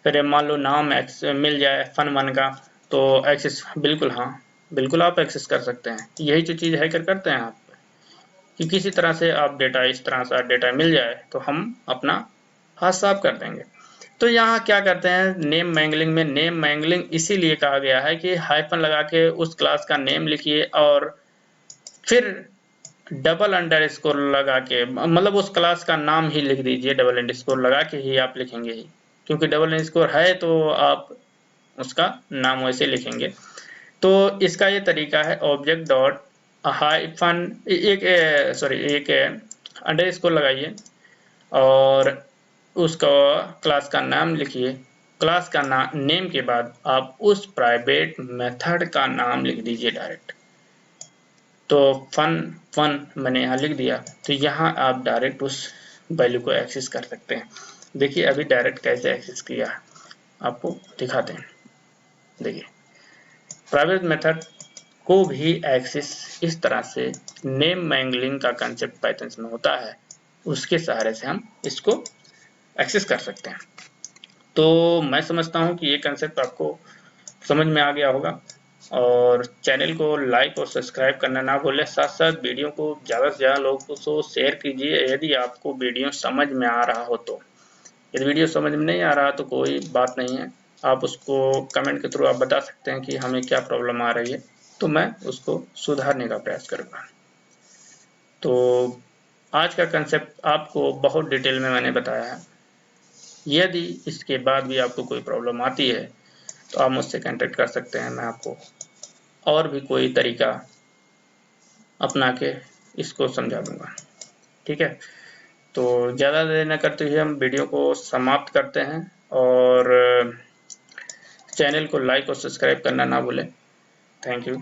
अरे मान लो नाम मिल जाए fun1 का तो एक्सेस, बिल्कुल हाँ, बिल्कुल आप एक्सेस कर सकते हैं। यही जो चीज़ हैकर करते हैं आप, कि किसी तरह से आप डेटा, इस तरह से डेटा मिल जाए तो हम अपना हाथ साफ कर देंगे। तो यहाँ क्या करते हैं नेम मैंगलिंग में, नेम मैंगलिंग इसीलिए कहा गया है कि हाइफन लगा के उस क्लास का नेम लिखिए और फिर डबल अंडरस्कोर लगा के, मतलब उस क्लास का नाम ही लिख दीजिए, डबल अंडरस्कोर लगा के ही आप लिखेंगे ही, क्योंकि डबल अंडरस्कोर है तो आप उसका नाम वैसे लिखेंगे। तो इसका ये तरीका है, ऑब्जेक्ट डॉट हाइफन एक अंडरस्कोर लगाइए और उसका क्लास का नाम लिखिए, क्लास का नेम के बाद आप उस प्राइवेट मेथड का नाम लिख दीजिए डायरेक्ट। तो fun1 मैंने यहाँ लिख दिया, तो यहाँ आप डायरेक्ट उस वैल्यू को एक्सेस कर सकते हैं। देखिए अभी डायरेक्ट कैसे एक्सेस किया आपको दिखाते हैं। देखिए प्राइवेट मेथड को भी एक्सेस इस तरह से नेम मैंगलिंग का कंसेप्ट पाइथन में होता है, उसके सहारे से हम इसको एक्सेस कर सकते हैं। तो मैं समझता हूँ कि ये कंसेप्ट आपको समझ में आ गया होगा। और चैनल को लाइक और सब्सक्राइब करना ना भूलें। साथ साथ वीडियो को ज़्यादा से ज़्यादा लोगों को शेयर कीजिए यदि आपको वीडियो समझ में आ रहा हो तो। यदि वीडियो समझ में नहीं आ रहा तो कोई बात नहीं है, आप उसको कमेंट के थ्रू आप बता सकते हैं कि हमें क्या प्रॉब्लम आ रही है, तो मैं उसको सुधारने का प्रयास करूँगा। तो आज का कंसेप्ट आपको बहुत डिटेल में मैंने बताया है। यदि इसके बाद भी आपको कोई प्रॉब्लम आती है तो आप मुझसे कांटेक्ट कर सकते हैं। मैं आपको और भी कोई तरीका अपना के इसको समझा दूंगा। ठीक है, तो ज़्यादा देर न करते हुए हम वीडियो को समाप्त करते हैं और चैनल को लाइक और सब्सक्राइब करना ना भूलें। Thank you.